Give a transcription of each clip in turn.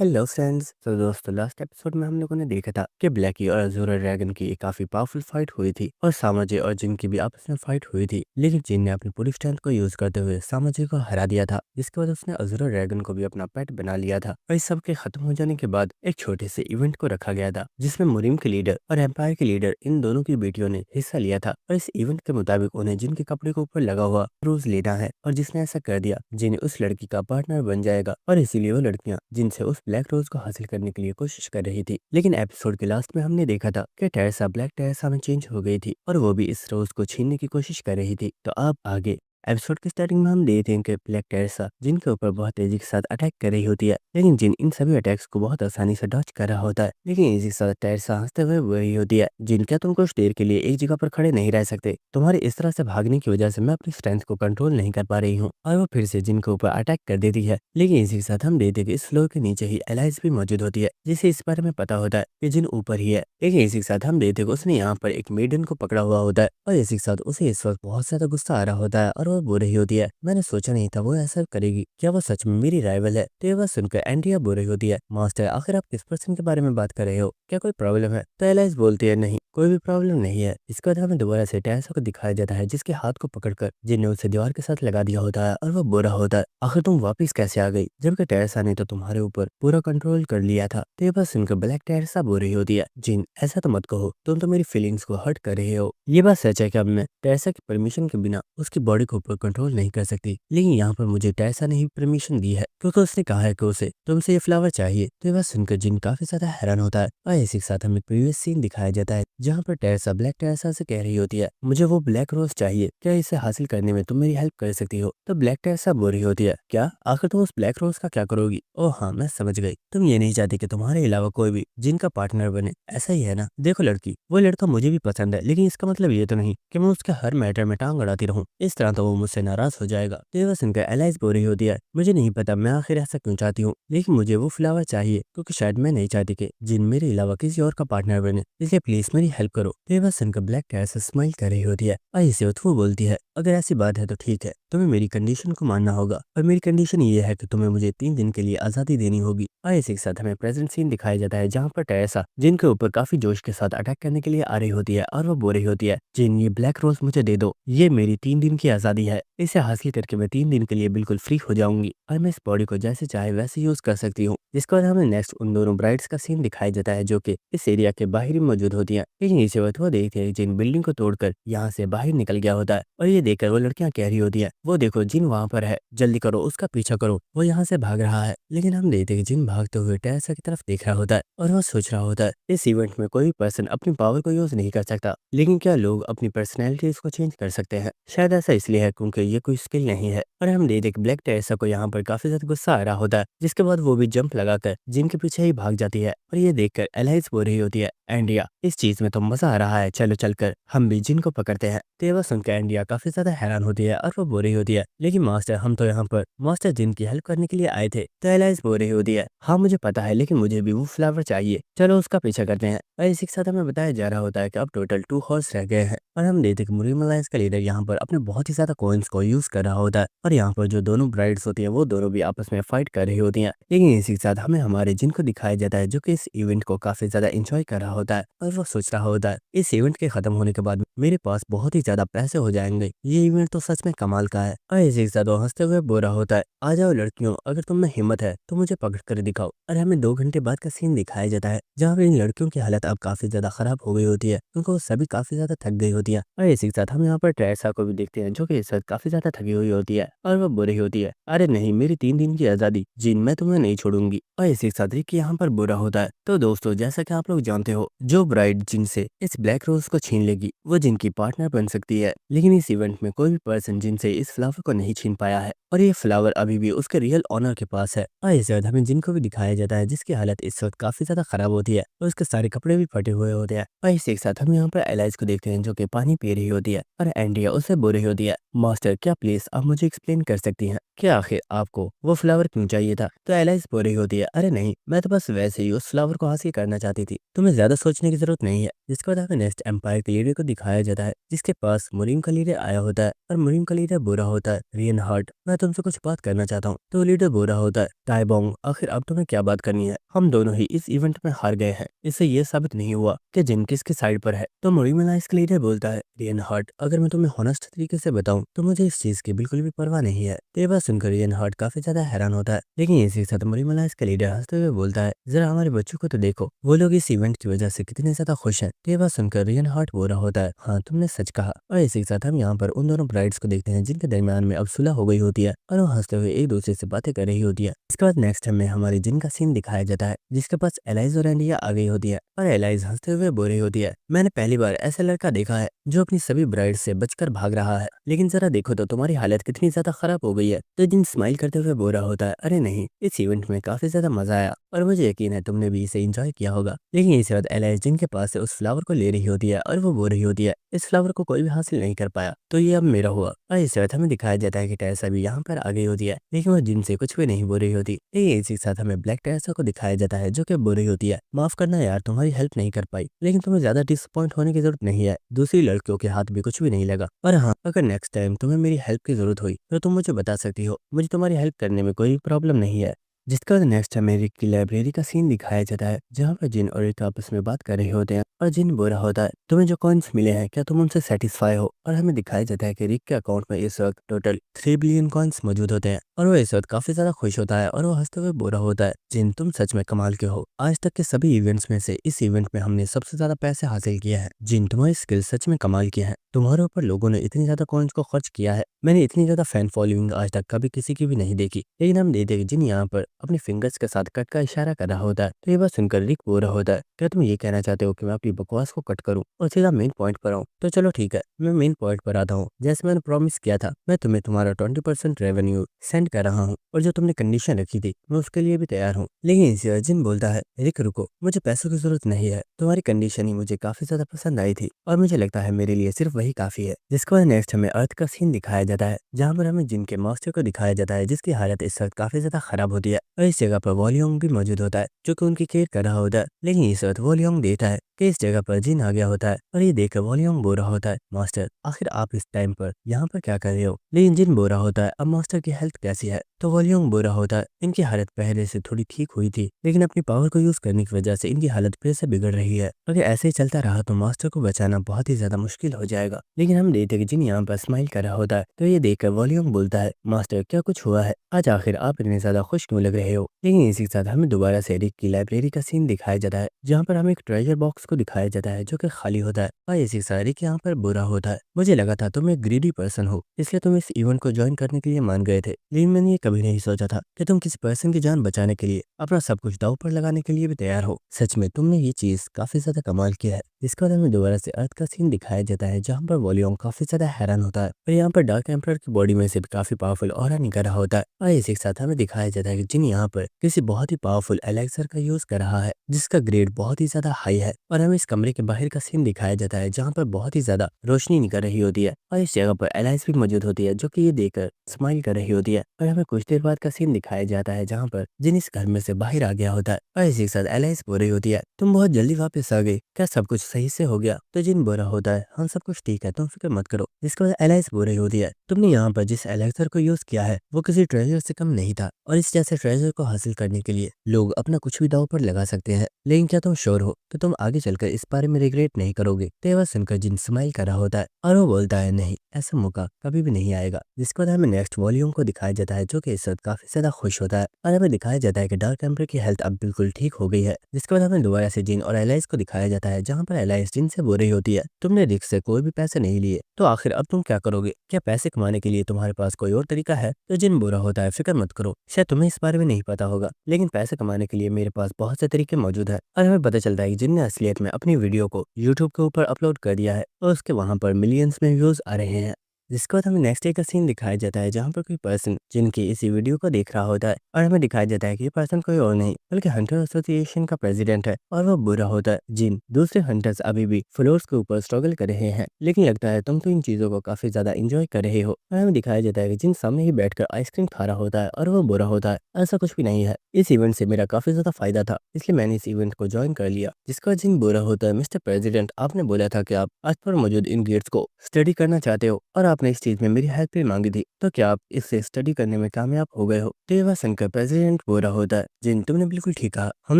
Hello friends. तो दोस्तों last episode में हम लोगों ने देखा था कि ब्लैकी और अज़ूरा ड्रैगन की एक काफी पावरफुल फाइट हुई थी और सामाजी और जिन की भी आपस में फाइट हुई थी, लेकिन जिन ने अपनी पूरी स्ट्रेंथ को यूज करते हुए सामाजी को हरा दिया था, जिसके बाद उसने अज़ूरा ड्रैगन को भी अपना पेट बना लिया था। और इस सब के खत्म हो जाने के बाद एक छोटे से इवेंट को रखा गया था जिसमें मुरीम के लीडर और एम्पायर के लीडर इन दोनों की बेटियों ने हिस्सा लिया था। और इस इवेंट के मुताबिक उन्हें जिन के कपड़े के ऊपर लगा हुआ रोज लेना है, और जिसने ऐसा कर दिया जिन उस लड़की का पार्टनर बन जाएगा। और इसीलिए वो लड़कियां जिनसे उस ब्लैक रोज को हासिल करने के लिए कोशिश कर रही थी। लेकिन एपिसोड के लास्ट में हमने देखा था कि टेरेसा ब्लैक टेरेसा में चेंज हो गई थी और वो भी इस रोज को छीनने की कोशिश कर रही थी। तो अब आगे एपिसोड की स्टार्टिंग में हम देखते हैं कि ब्लैक टेरेसा जिनके ऊपर बहुत तेजी के साथ अटैक कर रही होती है, लेकिन जिन इन सभी अटैक्स को बहुत आसानी से डॉच कर रहा होता है। लेकिन इसी के साथ टेरेसा हंसते हुए बोल रही होती है, जिन क्या तुम कुछ देर के लिए एक जगह पर खड़े नहीं रह सकते, तुम्हारे इस तरह से भागने की वजह से मैं अपनी स्ट्रेंथ को कंट्रोल नहीं कर पा रही हूँ। और वो फिर से जिन के ऊपर अटैक कर देती है। लेकिन इसी के साथ हम देखते हैं कि इस फ्लोर के नीचे ही एलाइज भी मौजूद होती है, जिसे इस बारे में पता होता है कि जिन ऊपर ही है। लेकिन इसी के साथ हम देखते हैं कि उसने यहाँ पर एक मेडन को पकड़ा हुआ होता है और इसी के साथ उसे इस वक्त बहुत ज्यादा गुस्सा आ रहा होता है और वो बोल रही होती है, मैंने सोचा नहीं था वो ऐसा करेगी, क्या वो सच में मेरी राइवल है। तो ये बात सुनकर एंड्रिया बोल रही होती है, मास्टर आखिर आप किस पर्सन के बारे में बात कर रहे हो, क्या कोई प्रॉब्लम है। तो एलाइज बोलती है, नहीं कोई भी प्रॉब्लम नहीं है। इसके बाद हमें दोबारा से टेरेसा को दिखाया जाता है, जिसके हाथ को पकड़कर जिन ने उसे दीवार के साथ लगा दिया होता है और वो बोल रहा होता है, आखिर तुम वापस कैसे आ गई, जबकि टेरेसा ने तो तुम्हारे ऊपर पूरा कंट्रोल कर लिया था। तो ये बात सुनकर ब्लैक टेरेसा बोल रही होती है, जिन ऐसा तो मत कहो, तुम तो मेरी फीलिंग्स को हर्ट कर रहे हो। ये बात सच है कि अब मैं टेरेसा की परमिशन के बिना उसकी बॉडी के ऊपर कंट्रोल नहीं कर सकती, लेकिन यहाँ पर मुझे टेरेसा ने ही परमिशन दी है क्योंकि उसने कहा है कि उसे तुमसे ये फ्लावर चाहिए। तो ये बात सुनकर जिन काफी ज्यादा हैरान होता है और इसी के साथ हमें प्रीवियस सीन दिखाया जाता है, जहाँ पर टेरेसा ब्लैक टेरेसा से कह रही होती है, मुझे वो ब्लैक रोज चाहिए, क्या इसे हासिल करने में तुम मेरी हेल्प कर सकती हो। तो ब्लैक टेरेसा बोल रही होती है, क्या आखिर तुम उस ब्लैक रोज का क्या करोगी। ओह हाँ मैं समझ गई, तुम ये नहीं चाहती कि तुम्हारे अलावा कोई भी जिनका पार्टनर बने, ऐसा ही है ना। देखो लड़की, वो लड़का मुझे भी पसंद है, लेकिन इसका मतलब ये तो नहीं कि मैं उसके हर मैटर में टांग अड़ाती रहूं, इस तरह तो वो मुझसे नाराज हो जाएगा। तो ये सुनकर एलाइज बोल रही होती है, मुझे नहीं पता मैं आखिर ऐसा क्यों चाहती हूँ, लेकिन मुझे वो फ्लावर चाहिए क्योंकि शायद मैं नहीं चाहती कि जिन मेरे अलावा किसी और का पार्टनर बने, इसलिए प्लीज मेरी हेल्प करो। तो ये बात सुनकर ब्लैक टेरेसा स्माइल कर रही होती है और इसे वो बोलती है, अगर ऐसी बात है तो ठीक है, तुम्हें मेरी कंडीशन को मानना होगा और मेरी कंडीशन ये है कि तुम्हें मुझे 3 दिन के लिए आजादी देनी होगी। और इसी के साथ हमें प्रेजेंट सीन दिखाया जाता है, जहाँ पर टेरेसा जिनके ऊपर काफी जोश के साथ अटैक करने के लिए आ रही होती है और वो बोल रही होती है, जिन ये ब्लैक रोज मुझे दे दो, ये मेरी 3 दिन की आजादी है, इसे हासिल करके मैं 3 दिन के लिए बिल्कुल फ्री हो जाऊंगी और मैं इस बॉडी को जैसे चाहे वैसे यूज कर सकती हूँ। जिसके बाद हमें नेक्स्ट उन दोनों ब्राइड्स का सीन दिखाया जाता है, जो कि इस एरिया के बाहर ही मौजूद होती हैं। लेकिन इसे वक्त वो देखते हैं जिन बिल्डिंग को तोड़कर यहाँ से बाहर निकल गया होता है और ये देखकर वो लड़कियां कह रही होती है, वो देखो जिन वहां पर है, जल्दी करो उसका पीछा करो, वो यहाँ से भाग रहा है। लेकिन हम देखते हैं कि जिन भागते हुए टेरेसा की तरफ देख रहा होता है और वो सोच रहा होता है, इस इवेंट में कोई पर्सन अपनी पावर को यूज नहीं कर सकता, लेकिन क्या लोग अपनी पर्सनैलिटीज को चेंज कर सकते हैं। शायद ऐसा इसलिए है क्योंकि ये कोई स्किल नहीं है। और हम देखते हैं कि ब्लैक टेरेसा को यहाँ पर काफी ज्यादा गुस्सा आ रहा होता है, जिसके बाद वो भी जंप लगाकर जिन के पीछे ही भाग जाती है। और ये देखकर एलाइज बोल रही होती है, एंड्रिया इस चीज में तो मजा आ रहा है, चलो चलकर हम भी जिन को पकड़ते हैं। तो ये बात सुनकर एंड्रिया काफी ज्यादा हैरान होती है और वो बोल रही होती है, लेकिन मास्टर हम तो यहाँ पर मास्टर जिन की हेल्प करने के लिए आए थे। तो एलाइज बोल रही होती है, हाँ मुझे पता है, लेकिन मुझे भी वो फ्लावर चाहिए, चलो उसका पीछा करते हैं। और इसी के साथ हमें बताया जा रहा होता है कि अब टोटल 2 हॉर्स रह गए हैं और हम देखते हैं कि मुरीम अलायंस का लीडर यहाँ पर अपने बहुत ही ज्यादा कॉइन्स को यूज कर रहा होता है और यहाँ पर जो दोनों ब्राइड्स होती है वो दोनों भी आपस में फाइट कर रही होती हैं। लेकिन इसी के साथ हमें हमारे जिन को दिखाया जाता है, जो कि इस इवेंट को काफी ज्यादा एंजॉय कर रहा होता है और वो सोच रहा होता है, इस इवेंट के खत्म होने के बाद मेरे पास बहुत ही ज्यादा पैसे हो जाएंगे, ये इवेंट तो सच में कमाल का है। और इसी के साथ वो हंसते हुए बोल रहा होता है, आ जाओ लड़कियों, अगर तुम में हिम्मत है तो मुझे पकड़ कर दिखाओ। और हमें 2 घंटे बाद का सीन दिखाया जाता है, जहाँ पर इन लड़कियों की हालत अब काफी ज्यादा खराब हो गई होती है क्योंकि वो सभी काफी ज्यादा थक गई होती है। और इसी के साथ हम यहाँ पर टेरेसा को भी देखते हैं, जो कि इस वक्त काफी ज्यादा थकी हुई होती है और वो बोल रही होती है, अरे नहीं मेरी 3 दिन की आजादी, जिन मैं तुम्हें नहीं छोड़ूंगी। और इसी के साथ रिकी यहाँ पर बुरा होता है। तो दोस्तों जैसा कि आप लोग जानते हो, जो ब्राइड जिन से इस ब्लैक रोज को छीन लेगी वो जिनकी पार्टनर बन सकती है, लेकिन इस इवेंट में कोई भी पर्सन जिनसे इस फ्लावर को नहीं छीन पाया है और ये फ्लावर अभी भी उसके रियल ऑनर के पास है। और इसके बाद हमें जिनको भी दिखाया जाता है, जिसकी हालत इस वक्त काफी ज्यादा खराब होती है और उसके सारे कपड़े भी फटे हुए होते हैं। और इसी के साथ हम यहाँ पर एलाइज को देखते हैं, जो कि पानी पी रही होती है और एंड्रिया उससे बोल रही होती है, मास्टर क्या प्लीज आप मुझे एक्सप्लेन कर सकती हैं कि आखिर आपको वो फ्लावर क्यों चाहिए था। तो एलाइज बोल रही होती है, अरे नहीं मैं तो बस वैसे ही उस फ्लावर को हासिल करना चाहती थी, तुम्हें ज्यादा सोचने की जरूरत नहीं है। जिसके बाद हमें नेक्स्ट एम्पायर के लीडर को दिखाया दिखाया जाता है जिसके पास मुरीम का लीडर आया होता है और मुरीम का लीडर बुरा होता है। रियन हार्ट, मैं तुमसे कुछ बात करना चाहता हूँ। तो लीडर बुरा होता है, ताइबोंग आखिर अब तुम्हें क्या बात करनी है? हम दोनों ही इस इवेंट में हार गए हैं। इससे ये साबित नहीं हुआ कि जिन किसके साइड पर है। तो मुरीम अलायंस का लीडर बोलता है, रियन हार्ट, अगर मैं तुम्हें हॉनेस्ट तरीके से बताऊं तो मुझे इस चीज की बिल्कुल भी परवाह नहीं है। तो ये बात सुनकर रियन हार्ट काफी ज्यादा हैरान होता है। लेकिन इसी के साथ मुरीम अलायंस का लीडर हंसते हुए बोलता है, जरा हमारे बच्चों को तो देखो, वो लोग इस इवेंट की वजह से कितने ज्यादा खुश हैं। तो ये बात सुनकर रियन हार्ट बोल रहा होता है, हाँ तुमने सच कहा। और इसी के साथ हम यहाँ पर उन दोनों ब्राइड्स को देखते हैं जिनके दरमियान में अब सुलह हो गई होती है और वो हंसते हुए एक दूसरे से बातें कर रही होती है। इसके बाद नेक्स्ट हमें हमारी जिन का सीन दिखाया जाता है जिसके पास एलाइज और एंडिया आ गई होती है और एलाइज हंसते हुए बोल रही होती है, मैंने पहली बार ऐसा लड़का देखा है जो अपनी सभी ब्राइड से बचकर भाग रहा है, लेकिन जरा देखो तो तुम्हारी हालत कितनी ज्यादा खराब हो गई है। तो जिन स्माइल करते हुए बोल रहा होता है, अरे नहीं, इस इवेंट में काफी ज्यादा मजा आया और मुझे यकीन है तुमने भी इसे एंजॉय किया होगा। लेकिन इसी वक्त एलाइज जिन के पास से उस फ्लावर को ले रही होती है और वो बोल रही होती है, इस फ्लावर को कोई भी हासिल नहीं कर पाया तो ये अब मेरा हुआ। और इस वक्त हमें दिखाया जाता है कि टेरेसा भी यहाँ पर आ गई होती है, लेकिन वो जिन से कुछ भी नहीं बोल रही होती। लेकिन इसी के साथ हमें ब्लैक टेरेसा को दिखाया जाता है जो कि बोल रही होती है, माफ करना यार, तुम्हारी हेल्प नहीं कर पाई, लेकिन तुम्हें ज्यादा डिसअपॉइंट होने की जरूरत नहीं है, दूसरी लड़कियों के हाथ भी कुछ भी नहीं लगा। और हाँ, अगर नेक्स्ट टाइम तुम्हें मेरी हेल्प की जरूरत हुई तो तुम मुझे बता सकती हो, मुझे तुम्हारी हेल्प करने में कोई प्रॉब्लम नहीं है। जिसका नेक्स्ट हमें रिक की लाइब्रेरी का सीन दिखाया जाता है जहाँ पर जिन और रिक आपस में बात कर रहे होते हैं और जिन बोल रहा होता है, तुम्हें जो कॉइन्स मिले हैं क्या तुम उनसे सेटिस्फाई हो? और हमें दिखाया जाता है कि रिक के अकाउंट में इस वक्त टोटल 3 बिलियन कॉइन्स मौजूद होते हैं और वो इस वक्त काफी ज्यादा खुश होता है और वो हंसते हुए बोल रहा होता है, जिन तुम सच में कमाल के हो, आज तक के सभी इवेंट्स में से इस इवेंट में हमने सबसे ज्यादा पैसे हासिल किए हैं। जिन तुम्हारी स्किल सच में कमाल की है, तुम्हारे ऊपर लोगों ने इतनी ज्यादा कॉइन्स को खर्च किया है, मैंने इतनी ज्यादा फैन फॉलोइंग आज तक कभी किसी की भी नहीं देखी। लेकिन हम देखते हैं जिन यहाँ पर अपने फिंगर्स के साथ कट का इशारा कर रहा होता है। तो ये बात सुनकर रिक बोल रहा होता है, क्या तुम ये कहना चाहते हो कि मैं अपनी बकवास को कट करूं और सीधा मेन पॉइंट पर आऊं? तो चलो ठीक है, मैं मेन पॉइंट पर आता हूँ। जैसे मैंने प्रॉमिस किया था, मैं तुम्हें तुम्हारा 20% रेवेन्यू सेंड कर रहा हूँ और जो तुमने कंडीशन रखी थी मैं उसके लिए भी तैयार हूँ। लेकिन इसी जिन बोलता है, रिक रुको, मुझे पैसों की जरूरत नहीं है, तुम्हारी कंडीशन ही मुझे काफी ज्यादा पसंद आई थी और मुझे लगता है मेरे लिए सिर्फ वही काफी है। जिसके बाद नेक्स्ट हमें अर्थ का सीन दिखाया जाता है जहाँ पर हमें जिन के मास्टर को दिखाया जाता है जिसकी हालत इस वक्त काफी ज्यादा खराब होती है और इस जगह पर वॉल्यूम भी मौजूद होता है जो कि उनकी केयर कर रहा होता है। लेकिन इस वक्त वॉल्यूम देखता है कि इस जगह पर जिन आ गया होता है और ये देखकर वॉल्यूम बोल रहा होता है, मास्टर आखिर आप इस टाइम पर यहाँ पर क्या कर रहे हो? लेकिन जिन बोल रहा होता है, अब मास्टर की हेल्थ कैसी है? तो वॉल्यूम बोल रहा होता है, इनकी हालत पहले से थोड़ी ठीक हुई थी लेकिन अपनी पावर को यूज करने की वजह से इनकी हालत फिर से बिगड़ रही है। अगर ऐसे ही चलता रहा तो मास्टर को बचाना बहुत ही ज्यादा मुश्किल हो जाएगा। लेकिन हम देखते कि जिन यहाँ पर स्माइल कर रहा होता है तो ये देखकर वॉल्यूम बोलता है, मास्टर क्या कुछ हुआ है? आज आखिर आप इतने ज्यादा खुश क्यों लग रहे हो? लेकिन इसी के साथ हमें दोबारा से रिक की लाइब्रेरी का सीन दिखाया जाता है जहाँ पर हमें एक ट्रेजर बॉक्स को दिखाया जाता है जो कि खाली होता है और इसी के साथ रिक यहाँ पर बुरा होता है, मुझे लगा था तुम एक ग्रीडी पर्सन हो इसलिए तुम इस इवेंट को ज्वाइन करने के लिए मान गए थे, लेकिन मैंने ये कभी नहीं सोचा था कि तुम किसी पर्सन की जान बचाने के लिए अपना सब कुछ दांव पर लगाने के लिए भी तैयार हो। सच में तुमने ये चीज काफी ज्यादा कमाल किया है। इसके बाद हमें दोबारा से अर्थ का सीन दिखाया जाता है जहाँ पर वॉल्यूम काफी ज्यादा हैरान होता है और यहाँ पर डार्क एम्परर की बॉडी में से भी काफी पावरफुल ऑरा निकल रहा होता है और इसी के साथ हमें दिखाया जाता है कि जिन यहाँ पर किसी बहुत ही पावरफुल एलेक्सर का यूज कर रहा है जिसका ग्रेड बहुत ही ज्यादा हाई है और हमें इस कमरे के बाहर का सीन दिखाया जाता है जहाँ पर बहुत ही ज्यादा रोशनी निकल रही होती है और इस जगह पर एलाइस भी मौजूद होती है जो कि ये देखकर स्माइल कर रही होती है और हमें कुछ देर बाद का सीन दिखाया जाता है जहाँ पर जिन इस घर में से बाहर आ गया होता है और इसी के साथ एलाइस बोल रही होती है, तुम बहुत जल्दी वापस आ गई, क्या सब कुछ सही से हो गया? तो जिन बोल रहा होता है, हाँ सब कुछ ठीक है, तुम फिक्र मत करो। जिसके बाद एलाइस बोल रही होती है, तुमने यहाँ पर जिस एलेक्सर को यूज किया है वो किसी ट्रेजर से कम नहीं था और इस जैसे ट्रेजर को हासिल करने के लिए लोग अपना कुछ भी दांव पर लगा सकते हैं, लेकिन क्या तुम श्योर हो तो तुम आगे चलकर इस बारे में रिग्रेट नहीं करोगे? तो यह सुनकर जिन स्माइल कर रहा होता है और वो बोलता है, नहीं, ऐसा मौका कभी भी नहीं आएगा। जिसके बाद हमें नेक्स्ट वॉल्यूम को दिखाया जाता है जो कि इस वक्त काफी ज्यादा खुश होता है और हमें दिखाया जाता है कि डार्क एम्पर की हेल्थ अब बिल्कुल ठीक हो गई है। जिसके बाद हमें दोबारा से जिन और एलाइस को दिखाया जाता है जहाँ पर एलाइस जिन से बोल रही होती है, तुमने रिक से कोई भी पैसे नहीं लिए तो आखिर अब तुम क्या करोगे? क्या पैसे कमाने के लिए तुम्हारे पास कोई और तरीका है? तो जिन बोल रहा होता है, फिक्र मत करो, शायद तुम्हें इस बारे में नहीं पता होगा लेकिन पैसे कमाने के लिए मेरे पास बहुत से तरीके मौजूद है। और हमें पता चलता है कि जिन ने असलियत में अपनी वीडियो को यूट्यूब के ऊपर अपलोड कर दिया है और उसके वहां पर मिलियंस में व्यूज आ रहे हैं। जिसके बाद हमें नेक्स्ट डे का सीन दिखाया जाता है जहाँ पर कोई पर्सन जिनकी इसी वीडियो को देख रहा होता है और हमें दिखाया जाता है कि ये पर्सन कोई और नहीं बल्कि हंटर एसोसिएशन का प्रेसिडेंट है और वो बुरा होता है। जिन दूसरे हंटर्स अभी भी फ्लोर्स के ऊपर स्ट्रगल कर रहे हैं, लेकिन लगता है तुम तो इन चीजों को काफी ज्यादा इंजॉय कर रहे हो। और हमें दिखाया जाता है कि जिन सामने ही बैठकर आइसक्रीम खा रहा होता है और वो बुरा होता है, ऐसा कुछ भी नहीं है, इस इवेंट से मेरा काफी ज्यादा फायदा था इसलिए मैंने इस इवेंट को ज्वाइन कर लिया। जिसका जिन बुरा होता है, मिस्टर प्रेसिडेंट आपने बोला था कि आप आज पर मौजूद इन गेट्स को स्टडी करना चाहते हो और आपने इस चीज में मेरी हेल्प भी मांगी थी, तो क्या आप इससे स्टडी करने में कामयाब हो गए हो? तो ये बात सुनकर प्रेसिडेंट बुरा होता है, जिन तुमने बिल्कुल ठीक कहा, हम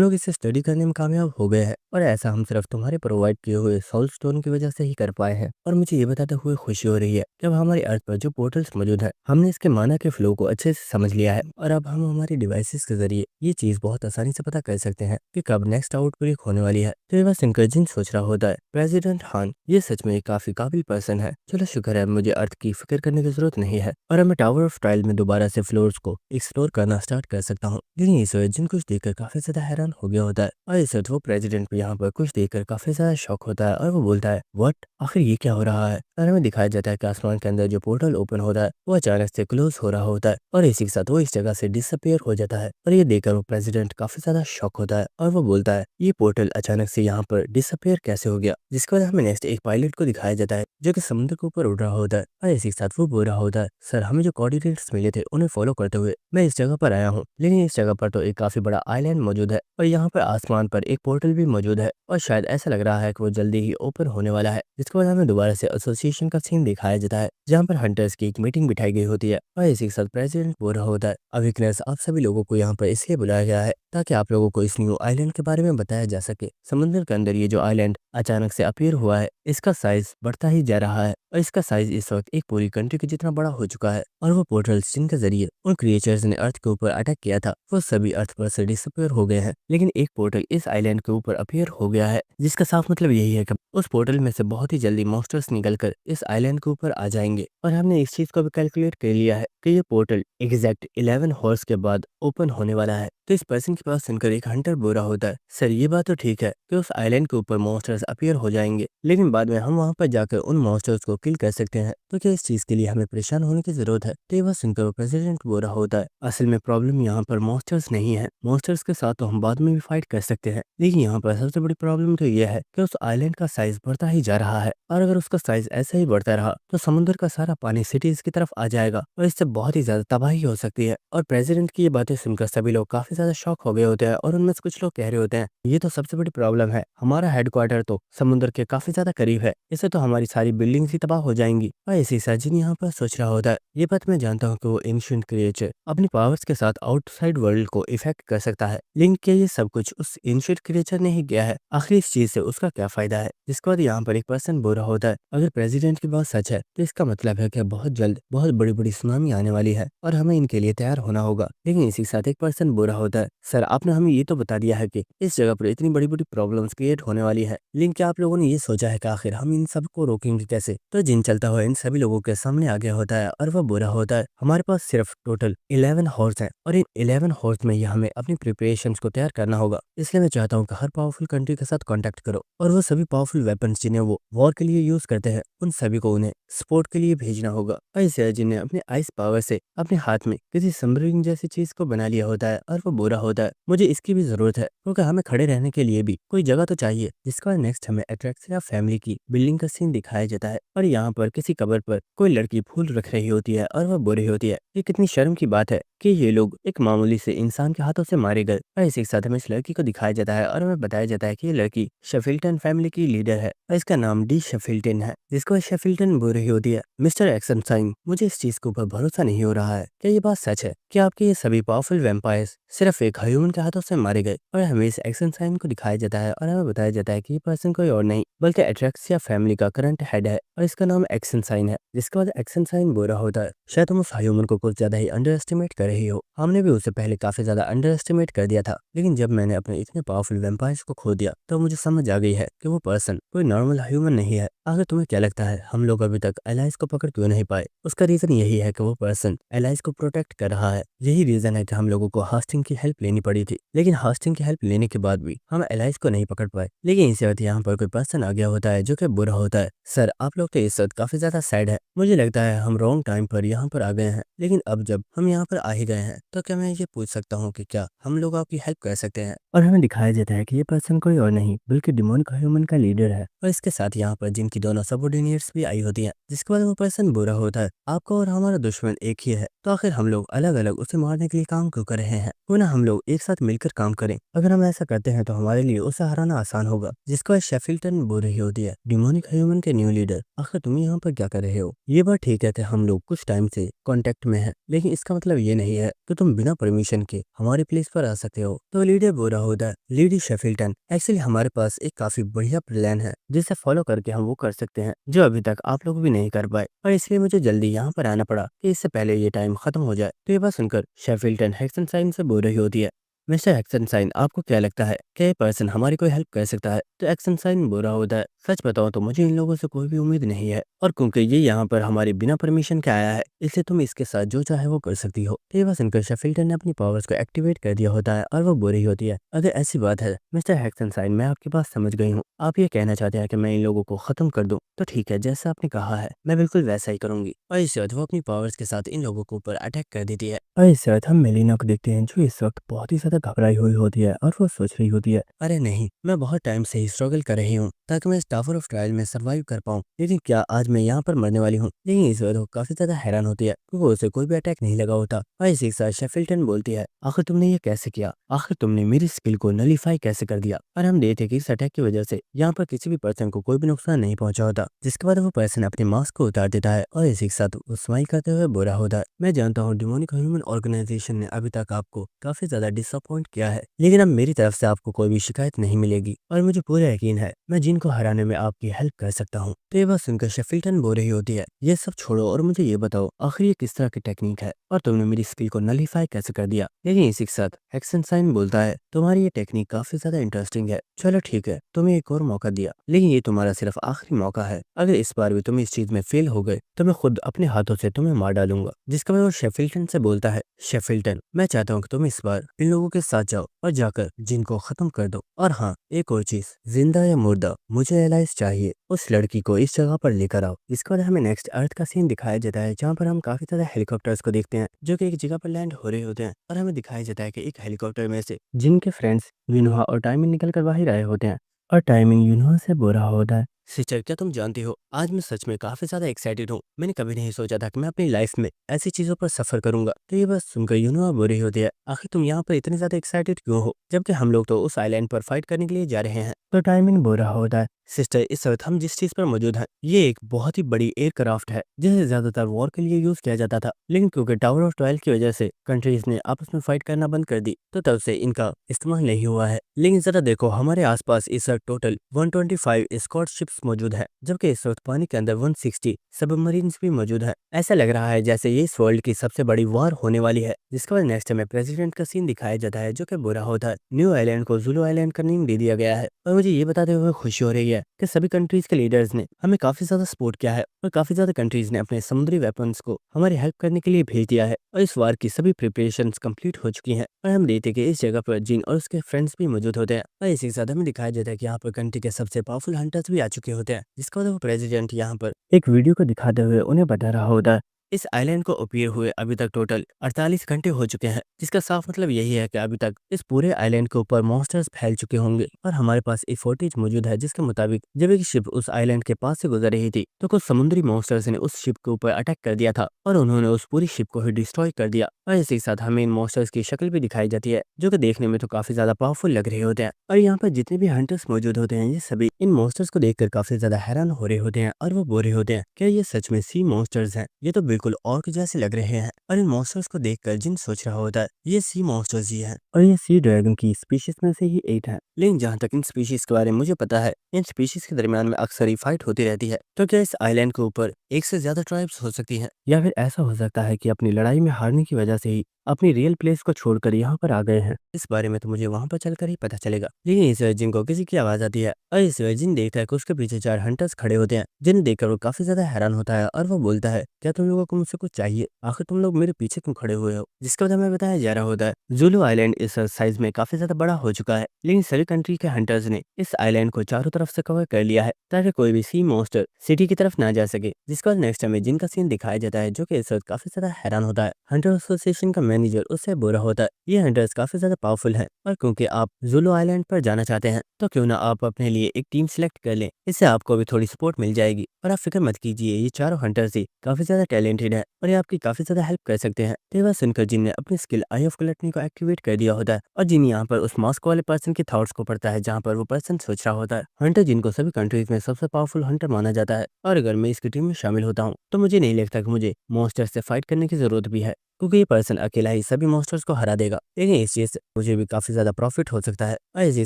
लोग इससे स्टडी करने में कामयाब हो गए हैं और ऐसा हम सिर्फ तुम्हारे प्रोवाइड किए हुए सोल स्टोन की वजह से ही कर पाए हैं। और मुझे ये बताते हुए खुशी हो रही है कि अब हमारी अर्थ पर जो पोर्टल्स मौजूद है, हमने इसके माना के फ्लो को अच्छे से समझ लिया है और अब हम हमारी डिवाइसेस के जरिए ये चीज बहुत आसानी से पता कर सकते हैं कि कब नेक्स्ट आउटब्रेक होने वाली है। तो ये बात सुनकर जिन सोच रहा होता है, प्रेसिडेंट हान ये सच में एक काफी काबिल पर्सन है, चलो शुक्र है मुझे अर्थ की फिक्र करने की जरूरत नहीं है और अब मैं टावर ऑफ ट्रायल में दोबारा से फ्लोर्स को एक्सप्लोर करना स्टार्ट कर सकता हूँ। लेकिन इस वजह जिन कुछ देखकर काफी ज्यादा हैरान हो गया होता है और इस वक्त वो प्रेसिडेंट भी यहाँ पर कुछ देखकर काफी ज्यादा शॉक होता है और वो बोलता है व्हाट, आखिर ये क्या हो रहा है? और हमें दिखाया जाता है कि आसमान के अंदर जो पोर्टल ओपन होता है वो अचानक से क्लोज हो रहा होता है और इसी के साथ वो इस जगह से डिसअपियर हो जाता है। और ये देखकर वो प्रेसिडेंट काफी ज्यादा शॉक होता है और वो बोलता है ये पोर्टल अचानक से यहाँ पर डिसअपियर कैसे हो गया? जिसके बाद हमें नेक्स्ट एक पायलट को दिखाया जाता है जो कि समुद्र के ऊपर उड़ रहा होता है और इसी के साथ वो बोल रहा होता है सर हमें जो कोऑर्डिनेट्स मिले थे उन्हें फॉलो करते हुए मैं इस जगह पर आया हूँ, लेकिन इस जगह पर तो एक काफी बड़ा आइलैंड मौजूद है और यहाँ पर आसमान पर एक पोर्टल भी मौजूद है और शायद ऐसा लग रहा है कि वो जल्दी ही ओपन होने वाला है। जिसके बाद हमें दोबारा से एसोसिएशन का सीन दिखाया जाता है जहाँ पर हंटर्स की एक मीटिंग बिठाई गई होती है और इसी के साथ प्रेसिडेंट बोल रहा होता है अविकनेस आप सभी लोगों को यहाँ पर इसलिए बुलाया गया है ताकि आप लोगों को इस न्यू आइलैंड के बारे में बताया जा सके। समुद्र के अंदर ये जो आइलैंड अचानक से अपीयर हुआ है, इसका साइज बढ़ता ही जा रहा है और इसका साइज इस वक्त एक पूरी कंट्री के जितना बड़ा हो चुका है और वो पोर्टल्स जिनके जरिए उन क्रिएचर्स ने अर्थ के ऊपर अटैक किया था वो सभी अर्थ पर से डिसअपियर हो गए हैं। लेकिन एक पोर्टल इस आइलैंड के ऊपर अपीयर हो गया है जिसका साफ मतलब यही है कि उस पोर्टल में से बहुत ही जल्दी मॉन्स्टर्स निकलकर इस आइलैंड के ऊपर आ जाएंगे। और हमने इस चीज को भी कैलकुलेट कर लिया है कि ये पोर्टल एग्जैक्ट 11 हॉर्स के बाद ओपन होने वाला है। तो इस पर्सन के पास सुनकर एक हंटर बोरा होता है सर ये बात तो ठीक है कि उस आइलैंड के ऊपर मॉन्स्टर्स अपीयर हो जाएंगे, लेकिन बाद में हम वहां पर जाकर उन मॉन्स्टर्स को किल कर सकते हैं, तो क्या इस चीज के लिए हमें परेशान होने की जरूरत है? तो ये बात सुनकर प्रेसिडेंट बोरा होता है असल में प्रॉब्लम यहाँ पर मॉन्स्टर्स नहीं है, मॉन्स्टर्स के साथ तो हम बाद में भी फाइट कर सकते हैं, लेकिन यहाँ पर सबसे बड़ी प्रॉब्लम तो यह है कि उस आइलैंड का साइज बढ़ता ही जा रहा है और अगर उसका साइज ऐसे ही बढ़ता रहा तो समुद्र का सारा पानी सिटीज की तरफ आ जाएगा और इससे बहुत ही ज्यादा तबाही हो सकती है। और प्रेसिडेंट की ये बातें सुनकर सभी लोग काफी ज्यादा शॉक हो गए होते हैं और उनमें से कुछ लोग कह रहे होते हैं ये तो सबसे बड़ी प्रॉब्लम है, हमारा हेडक्वार्टर तो समुद्र के काफी ज्यादा करीब है, इससे तो हमारी सारी बिल्डिंग ही तबाह हो जाएंगी। और इसी सर्जन यहाँ पर सोच रहा होता है ये बात मैं जानता हूँ कि वो एंशिएंट क्रिएचर अपनी पावर्स के साथ आउटसाइड वर्ल्ड को इफेक्ट कर सकता है, लेकिन क्या ये सब कुछ उस एंशिएंट क्रिएचर ने ही किया है? आखिर इस चीज से उसका क्या फायदा है? जिसके बाद यहाँ पर एक पर्सन बोल रहा होता है अगर प्रेसिडेंट की बात सच है तो इसका मतलब है कि बहुत जल्द बहुत बड़ी बड़ी सुनामी आने वाली है और हमें इनके लिए तैयार होना होगा। लेकिन इसी के साथ एक पर्सन बोल रहा होता है सर आपने हमें ये तो बता दिया है कि इस जगह पर इतनी बड़ी बड़ी प्रॉब्लम्स क्रिएट होने वाली है, लेकिन क्या आप लोगों ने ये सोचा है कि आखिर हम इन सब को रोकेंगे कैसे? तो जिन चलता हुआ इन सभी लोगों के सामने आ गया होता है और वह बोल रहा होता है हमारे पास सिर्फ टोटल 11 हॉर्स हैं और इन 11 हॉर्स में ही हमें अपनी प्रिपरेशंस को तैयार करना होगा, इसलिए मैं चाहता हूँ कि हर पावरफुल कंट्री के साथ कॉन्टेक्ट करो और वो सभी पावरफुल वेपन्स जिन्हें वो वॉर के लिए यूज करते हैं उन सभी को उन्हें सपोर्ट के लिए भेजना होगा। और इस जिन्हें अपने आइस पावर से अपने हाथ में किसी सबमरीन जैसी चीज को बना लिया होता है और वो बोल रहा होता है मुझे इसकी भी जरूरत है क्योंकि हमें खड़े रहने के लिए भी कोई जगह तो चाहिए। जिसके बाद नेक्स्ट हमें एट्रेक्सिया फैमिली की बिल्डिंग का सीन दिखाया जाता है और यहाँ पर किसी कबर पर कोई लड़की फूल रख रही होती है और वह बोल रही होती है ये कितनी शर्म की बात है कि ये लोग एक मामूली से इंसान के हाथों से मारे गए। और इसी के साथ हमें इस लड़की को दिखाया जाता है और हमें बताया जाता है कि ये लड़की शेफिल्टन फैमिली की लीडर है और इसका नाम डी शेफिल्टन है। जिसको शेफिल्टन बोल रही होती है मिस्टर एक्सनसाइन मुझे इस चीज के ऊपर भरोसा नहीं हो रहा है, क्या ये बात सच है कि आपके ये सभी पावरफुल वैम्पायर्स सिर्फ एक ह्यूमन के हाथों से मारे गए? और हमें इस एक्सनसाइन को दिखाया जाता है और हमें बताया जाता है कि ये पर्सन कोई और नहीं बल्कि एट्रेक्सिया फैमिली का करंट हेड है और इसका नाम एक्सनसाइन है। जिसके बाद एक्सनसाइन बोल रहा होता है शायद तुम उस ह्यूमन को कुछ ज्यादा ही अंडर एस्टिमेट कर रही हो। हमने भी उसे पहले काफी ज्यादा अंडर एस्टिमेट कर दिया था, लेकिन जब मैंने अपने इतने पावरफुल वैम्पायर्स को खो दिया तो मुझे समझ आ गई है कि वो पर्सन कोई नॉर्मल ह्यूमन नहीं है। आखिर तुम्हें क्या लगता है हम लोग अभी तक एलाइज को पकड़ क्यों नहीं पाए? उसका रीजन यही है कि वो पर्सन एलाइज को प्रोटेक्ट कर रहा है। यही रीजन है कि हम लोगों को हास्टिंग की हेल्प लेनी पड़ी थी, लेकिन हास्टिंग की हेल्प लेने के बाद भी हम एलाइज को नहीं पकड़ पाए। लेकिन इसी वक्त यहाँ पर कोई पर्सन आ गया होता है जो कि बुरा होता है। सर, आप लोग तो इस वक्त काफी ज्यादा सैड है। मुझे लगता है हम रॉन्ग टाइम पर यहाँ पर आ गए हैं, लेकिन अब जब हम यहाँ पर आ ही गए हैं तो क्या मैं ये पूछ सकता हूँ कि क्या हम लोग आपकी हेल्प कर सकते हैं? और हमें दिखाया जाता है कि ये पर्सन कोई और नहीं बल्कि डिमोनिक ह्यूमन का लीडर है, और इसके साथ यहाँ पर जिनकी दोनों सबऑर्डिनेट्स भी आई होती हैं, जिसके बाद वो पर्सन बुरा होता है। आपका और हमारा दुश्मन एक ही है, तो आखिर हम लोग अलग अलग उसे मारने के लिए काम क्यों कर रहे हैं? क्यों ना हम लोग एक साथ मिलकर काम करें। अगर हम ऐसा करते हैं तो हमारे लिए उसे हराना आसान होगा। जिसको शेफिल्टन बोल रही होती है, डिमोनिक ह्यूमन के न्यू लीडर, आखिर तुम यहाँ पर क्या कर रहे हो? ये बात ठीक है कि हम लोग कुछ टाइम से कांटेक्ट में हैं, लेकिन इसका मतलब ये नहीं है कि तुम बिना परमिशन के हमारे प्लेस पर आ सकते हो। तो लीडर बोल रहा होता है, लीडी शेफिल्टन, एक्चुअली हमारे पास एक काफी बढ़िया प्लान है जिसे फॉलो करके हम वो कर सकते हैं जो अभी तक आप लोग भी नहीं कर पाए, और इसलिए मुझे जल्दी यहाँ पर आना पड़ा कि इससे पहले ये टाइम खत्म हो जाए। तो ये बात सुनकर शेफिल्टन हेक्सेनसाइन से बोल रही होती है, मिस्टर हेक्सेनसाइन, आपको क्या लगता है कि ये पर्सन हमारी कोई हेल्प कर सकता है? तो हेक्सेनसाइन बोल रहा होता है, सच बताओ तो मुझे इन लोगों से कोई भी उम्मीद नहीं है, और क्योंकि ये यहाँ पर हमारे बिना परमिशन के आया है इसलिए तुम इसके साथ जो चाहे वो कर सकती हो। तो ये बात सुनकर शेफिल्टन ने अपनी पावर्स को एक्टिवेट कर दिया होता है और वो बोल रही होती है, अगर ऐसी बात है मिस्टर हेक्सेनसाइन, मैं आपकी बात समझ गई हूँ। आप ये कहना चाहते हैं कि मैं इन लोगों को खत्म कर दूं, तो ठीक है, जैसा आपने कहा है मैं बिल्कुल वैसा ही करूंगी। और इस वक्त वो अपनी पावर्स के साथ इन लोगों के ऊपर अटैक कर देती है। और इस वक्त हम मेलिना को देखते हैं जो इस वक्त बहुत ही ज्यादा घबराई हुई होती है, और वो सोच रही होती है, अरे नहीं, मैं बहुत टाइम से ही स्ट्रगल कर रही हूँ ताकि मैं इस टावर ऑफ ट्रायल में सर्वाइव कर पाऊँ, लेकिन क्या आज मैं यहाँ पर मरने वाली हूँ? लेकिन इस वक्त वो काफी ज्यादा हैरान होती है क्योंकि उसे कोई भी अटैक नहीं लगा होता। और इसी के साथ शेफिल्टन बोलती है, आखिर तुमने ये कैसे किया? आखिर तुमने मेरी स्किल को नलीफाई कैसे कर दिया? और हम देखते कि इस अटैक की वजह से यहाँ पर किसी भी पर्सन को कोई भी नुकसान नहीं पहुंचा होता। जिसके बाद वो पर्सन अपने मास्क को उतार देता है और इसी के साथ वो स्माइल करते हुए बुरा होता है, मैं जानता हूँ डिमोनिक ह्यूमन ऑर्गेनाइजेशन ने अभी तक आपको काफी ज्यादा डिसअपॉइंट किया है, लेकिन अब मेरी तरफ से आपको कोई भी शिकायत नहीं मिलेगी, और मुझे पूरा यकीन है मैं जिनको हराने में आपकी हेल्प कर सकता हूँ। तो ये बात सुनकर शेफिल्टन बोल रही होती है, ये सब छोड़ो और मुझे ये बताओ आखिर ये किस तरह की टेक्निक है और तुमने मेरी स्किल को नलीफाई कैसे कर दिया? लेकिन इसी के साथ हेक्सेनसाइन बोलता है, तुम्हारी ये टेक्निक काफी ज्यादा इंटरेस्टिंग है, चलो ठीक है, तुम्हें एक और मौका दिया, लेकिन ये तुम्हारा सिर्फ आखिरी मौका है। अगर इस बार भी तुम इस चीज में फेल हो गए तो मैं खुद अपने हाथों से तुम्हें मार डालूंगा। जिसके बाद वो शेफिल्टन से बोलता है, शेफिल्टन, मैं चाहता हूँ कि तुम इस बार इन लोगों के साथ जाओ और जाकर जिनको खत्म कर दो। और हाँ, एक और चीज, जिंदा या मुर्दा, मुझे एलाइज चाहिए। उस लड़की को इस जगह पर लेकर आओ। इसके बाद हमें नेक्स्ट अर्थ का सीन दिखाया जाता है जहाँ पर हम काफी सारे हेलीकॉप्टर्स को देखते हैं जो कि एक जगह पर लैंड हो रहे होते हैं, और हमें दिखाया जाता है कि एक हेलीकॉप्टर में से जिनके फ्रेंड्स युनोहा और टाइमिंग निकल कर बाहर आए होते हैं, और टाइमिंग युनोहा से बुरा होता है, सिस्टर, क्या तुम जानती हो आज मैं सच में काफी ज्यादा एक्साइटेड हूँ। मैंने कभी नहीं सोचा था कि मैं अपनी लाइफ में ऐसी चीजों पर सफर करूंगा। तो ये बस सुनकर यूनोआ बोल रही होती है, आखिर तुम यहाँ पर इतने ज्यादा एक्साइटेड क्यों हो जबकि हम लोग तो उस आइलैंड पर फाइट करने के लिए जा रहे हैं? तो टाइमिंग बोल रहा होता है, सिस्टर, इस वक्त हम जिस चीज पर मौजूद हैं ये एक बहुत ही बड़ी एयरक्राफ्ट है जिसे ज्यादातर वॉर के लिए यूज किया जाता था, लेकिन क्योंकि टावर ऑफ ट्रायल की वजह से कंट्रीज ने आपस में फाइट करना बंद कर दी तो तब से इनका इस्तेमाल नहीं हुआ है। लेकिन जरा देखो हमारे आसपास इस वक्त टोटल 125 एस्कॉर्ट शिप्स मौजूद है, जबकि इस वक्त पानी के अंदर 160 सबमरीन्स भी मौजूद है। ऐसा लग रहा है जैसे ये इस वर्ल्ड की सबसे बड़ी वॉर होने वाली है। जिसके बाद नेक्स्ट हमें प्रेसिडेंट का सीन दिखाया जाता है जो कि बुरा होता है। न्यू आइलैंड को जुलू आइलैंड का नेम दे दिया गया है, और मुझे ये बताते हुए खुशी हो रही है कि सभी कंट्रीज के लीडर्स ने हमें काफी ज्यादा सपोर्ट किया है, और काफी ज्यादा कंट्रीज ने अपने समुद्री वेपन्स को हमारी हेल्प करने के लिए भेज दिया है, और इस वार की सभी प्रिपरेशंस कंप्लीट हो चुकी हैं। और हम देखते हैं कि इस जगह पर जिन और उसके फ्रेंड्स भी मौजूद होते हैं, और इसी के साथ हमें दिखाया जाता है कि यहाँ पर कंट्री के सबसे पावरफुल हंटर्स भी आ चुके होते हैं। जिसके बाद वो प्रेसिडेंट यहाँ पर एक वीडियो को दिखाते हुए उन्हें बता रहा होता है, इस आइलैंड को अपीयर हुए अभी तक टोटल 48 घंटे हो चुके हैं, जिसका साफ मतलब यही है कि अभी तक इस पूरे आइलैंड के ऊपर मॉन्स्टर्स फैल चुके होंगे। और हमारे पास एक फुटेज मौजूद है जिसके मुताबिक जब एक शिप उस आइलैंड के पास से गुजर रही थी तो कुछ समुद्री मॉन्स्टर्स ने उस शिप के ऊपर अटैक कर दिया था, और उन्होंने उस पूरी शिप को ही डिस्ट्रॉय कर दिया। और इसी के साथ हमें इन मॉन्स्टर्स की शक्ल भी दिखाई जाती है जो कि देखने में तो काफी ज्यादा पावरफुल लग रहे होते हैं। और यहाँ पर जितने भी हंटर्स मौजूद होते हैं ये सभी इन मॉन्स्टर्स को देखकर काफी ज्यादा हैरान हो रहे होते हैं, और वो बोल रहे होते हैं क्या ये सच में सी मॉन्स्टर्स हैं? ये तो बिल्कुल ऑर्क जैसे लग रहे हैं। और इन मॉन्स्टर्स को देखकर जिन सोच रहा होता है ये सी मॉन्स्टर्स ही हैं, और ये सी ड्रैगन की स्पीशीज में से ही एक है। लेकिन जहाँ तक इन स्पीशीज के बारे में मुझे पता है इन स्पीशीज के दरमियान में अक्सर ही फाइट होती रहती है। तो क्या इस आइलैंड के ऊपर एक से ज्यादा ट्राइब्स हो सकती हैं, या फिर ऐसा हो सकता है कि अपनी लड़ाई में हारने की वजह से ही अपनी रियल प्लेस को छोड़कर यहाँ पर आ गए हैं। इस बारे में तो मुझे वहाँ पर चलकर ही पता चलेगा। लेकिन इस जिन को किसी की आवाज़ आती है और इस जिन देखता है कि उसके पीछे 4 हंटर्स खड़े होते हैं, जिन्हें देखकर वो काफ़ी ज़्यादा हैरान होता है और वो बोलता है, क्या तुम लोगों को मुझसे कुछ चाहिए? आखिर तुम लोग मेरे पीछे क्यों खड़े हुए हो? जिसका बाद हमें बताया जा रहा होता है, ज़ुलु आइलैंड इस साइज़ में काफ़ी ज़्यादा बड़ा हो चुका है, लेकिन सभी कंट्री के हंटर्स ने इस आइलैंड को चारों तरफ से कवर कर लिया है, ताकि कोई भी सी मॉन्स्टर सिटी की तरफ ना जा सके। जिसके बाद नेक्स्ट हमें जिन का सीन दिखाया जाता है, जो कि इस वक्त काफ़ी ज़्यादा हैरान होता है। हंटर एसोसिएशन का मैनेजर उससे बुरा होता है। ये हंटर्स काफ़ी ज़्यादा पावरफुल हैं और क्योंकि आप ज़ुलु आइलैंड पर जाना चाहते हैं, तो क्यों ना आप अपने लिए एक टीम सेलेक्ट कर लें। इससे आपको भी थोड़ी सपोर्ट मिल जाएगी और आप फिक्र मत कीजिए, ये चारों हंटर्स ही काफ़ी ज़्यादा टैलेंटेड है और ये आपकी काफ़ी ज़्यादा हेल्प कर सकते हैं। तो ये बात सुनकर जिन ने अपनी स्किल आई ऑफ गलटनी को एक्टिवेट कर दिया होता है और जिन यहाँ पर उस मास्क वाले पर्सन के थॉट्स को पढ़ता है, जहाँ पर वो पर्सन सोच रहा होता है। हंटर जिनको सभी कंट्रीज में सबसे पावरफुल हंटर माना जाता है और अगर मैं इसकी टीम में शामिल होता हूँ, तो मुझे नहीं लगता कि मुझे मॉन्स्टर से फाइट करने की जरूरत भी है, क्योंकि ये पर्सन अकेला ही सभी मॉन्स्टर्स को हरा देगा। लेकिन इस चीज से मुझे भी काफी ज्यादा प्रॉफिट हो सकता है। और इसी के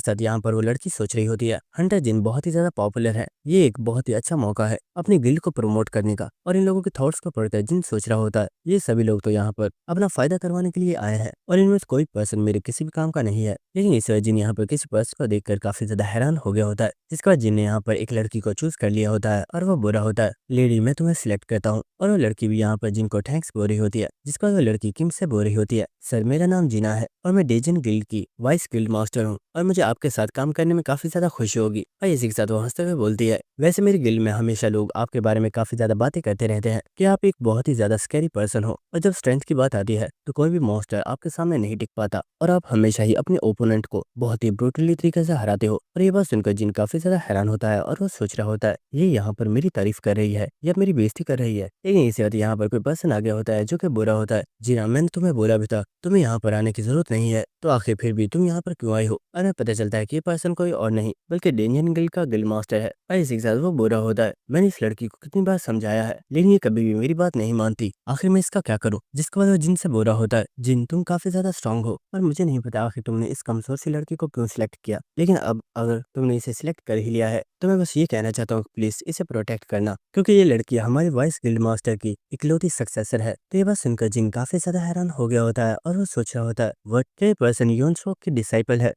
साथ यहाँ पर वो लड़की सोच रही होती है, हंटर जिन बहुत ही ज्यादा पॉपुलर है, ये एक बहुत ही अच्छा मौका है अपनी गिल्ड को प्रमोट करने का। और इन लोगों के थॉट्स को पढ़कर जिन सोच रहा होता है, ये सभी लोग तो यहाँ पर अपना फायदा करवाने के लिए आए हैं और इनमें से कोई पर्सन मेरे किसी भी काम का नहीं है। लेकिन इस वजह जिन यहाँ पर किसी पर्सन को देखकर काफी ज्यादा हैरान हो गया होता है, जिसके बाद जिन ने यहाँ पर एक लड़की को चूज कर लिया होता है और वो बुरा होता है, लेडी मैं तुम्हें सिलेक्ट करता हूँ। और वो लड़की भी यहाँ पर जिनको थैंक्स बोल रही होती है, जिसका वो लड़की किम से बोल रही होती है, सर मेरा नाम जीना है और मैं डेजन गिल्ड की वाइस गिल्ड मास्टर हूँ और मुझे आपके साथ काम करने में काफी ज्यादा खुशी होगी। और इसी के साथ वो हंसते हुए बोलती है, वैसे मेरी गिल्ड में हमेशा लोग आपके बारे में काफी ज्यादा बातें करते रहते हैं कि आप एक बहुत ही ज्यादा स्कैरी पर्सन हो और जब स्ट्रेंथ की बात आती है तो कोई भी मॉन्स्टर आपके सामने नहीं टिक पाता और आप हमेशा ही अपने ओपोनेंट को बहुत ही ब्रूटली तरीके से हराते हो। और ये बात सुनकर जिन काफी ज्यादा हैरान होता है और वो सोच रहा होता है, ये यहाँ पर मेरी तारीफ कर रही है या मेरी बेइज्जती कर रही है। लेकिन इसी वक्त यहाँ पर कोई पर्सन आ गया होता है जो कि बुरा होता है, जी हाँ मैंने तुम्हें बोला भी था तुम्हें यहाँ पर आने की जरूरत नहीं है, तो आखिर फिर भी तुम यहाँ पर क्यों आई हो? और हमें पता चलता है कि ये पर्सन कोई और नहीं बल्कि डेंजन गिल्ड का गिल्ड मास्टर है। और इसी के साथ वो बुरा होता है, मैंने इस लड़की को कितनी बार समझाया है, लेकिन ये कभी भी मेरी बात नहीं मानती, आखिर मैं इसका क्या करूँ? जिसके बाद वो जिन से बुरा होता है, जिन तुम काफी ज्यादा स्ट्रांग हो और मुझे नहीं पता आखिर तुमने इस कमजोर सी लड़की को क्यों सिलेक्ट किया, लेकिन अब अगर तुमने इसे सिलेक्ट कर ही लिया है तो मैं बस ये कहना चाहता हूँ प्लीज इसे प्रोटेक्ट करना, क्योंकि ये लड़की हमारी वाइस गिल्ड मास्टर की इकलौती सक्सेसर है। तो ये बात सुनकर जिन काफी ज्यादा हैरान हो गया होता है और वो सोच रहा होता है, वट क्या पर्सन योन शोक की डिसाइपल है?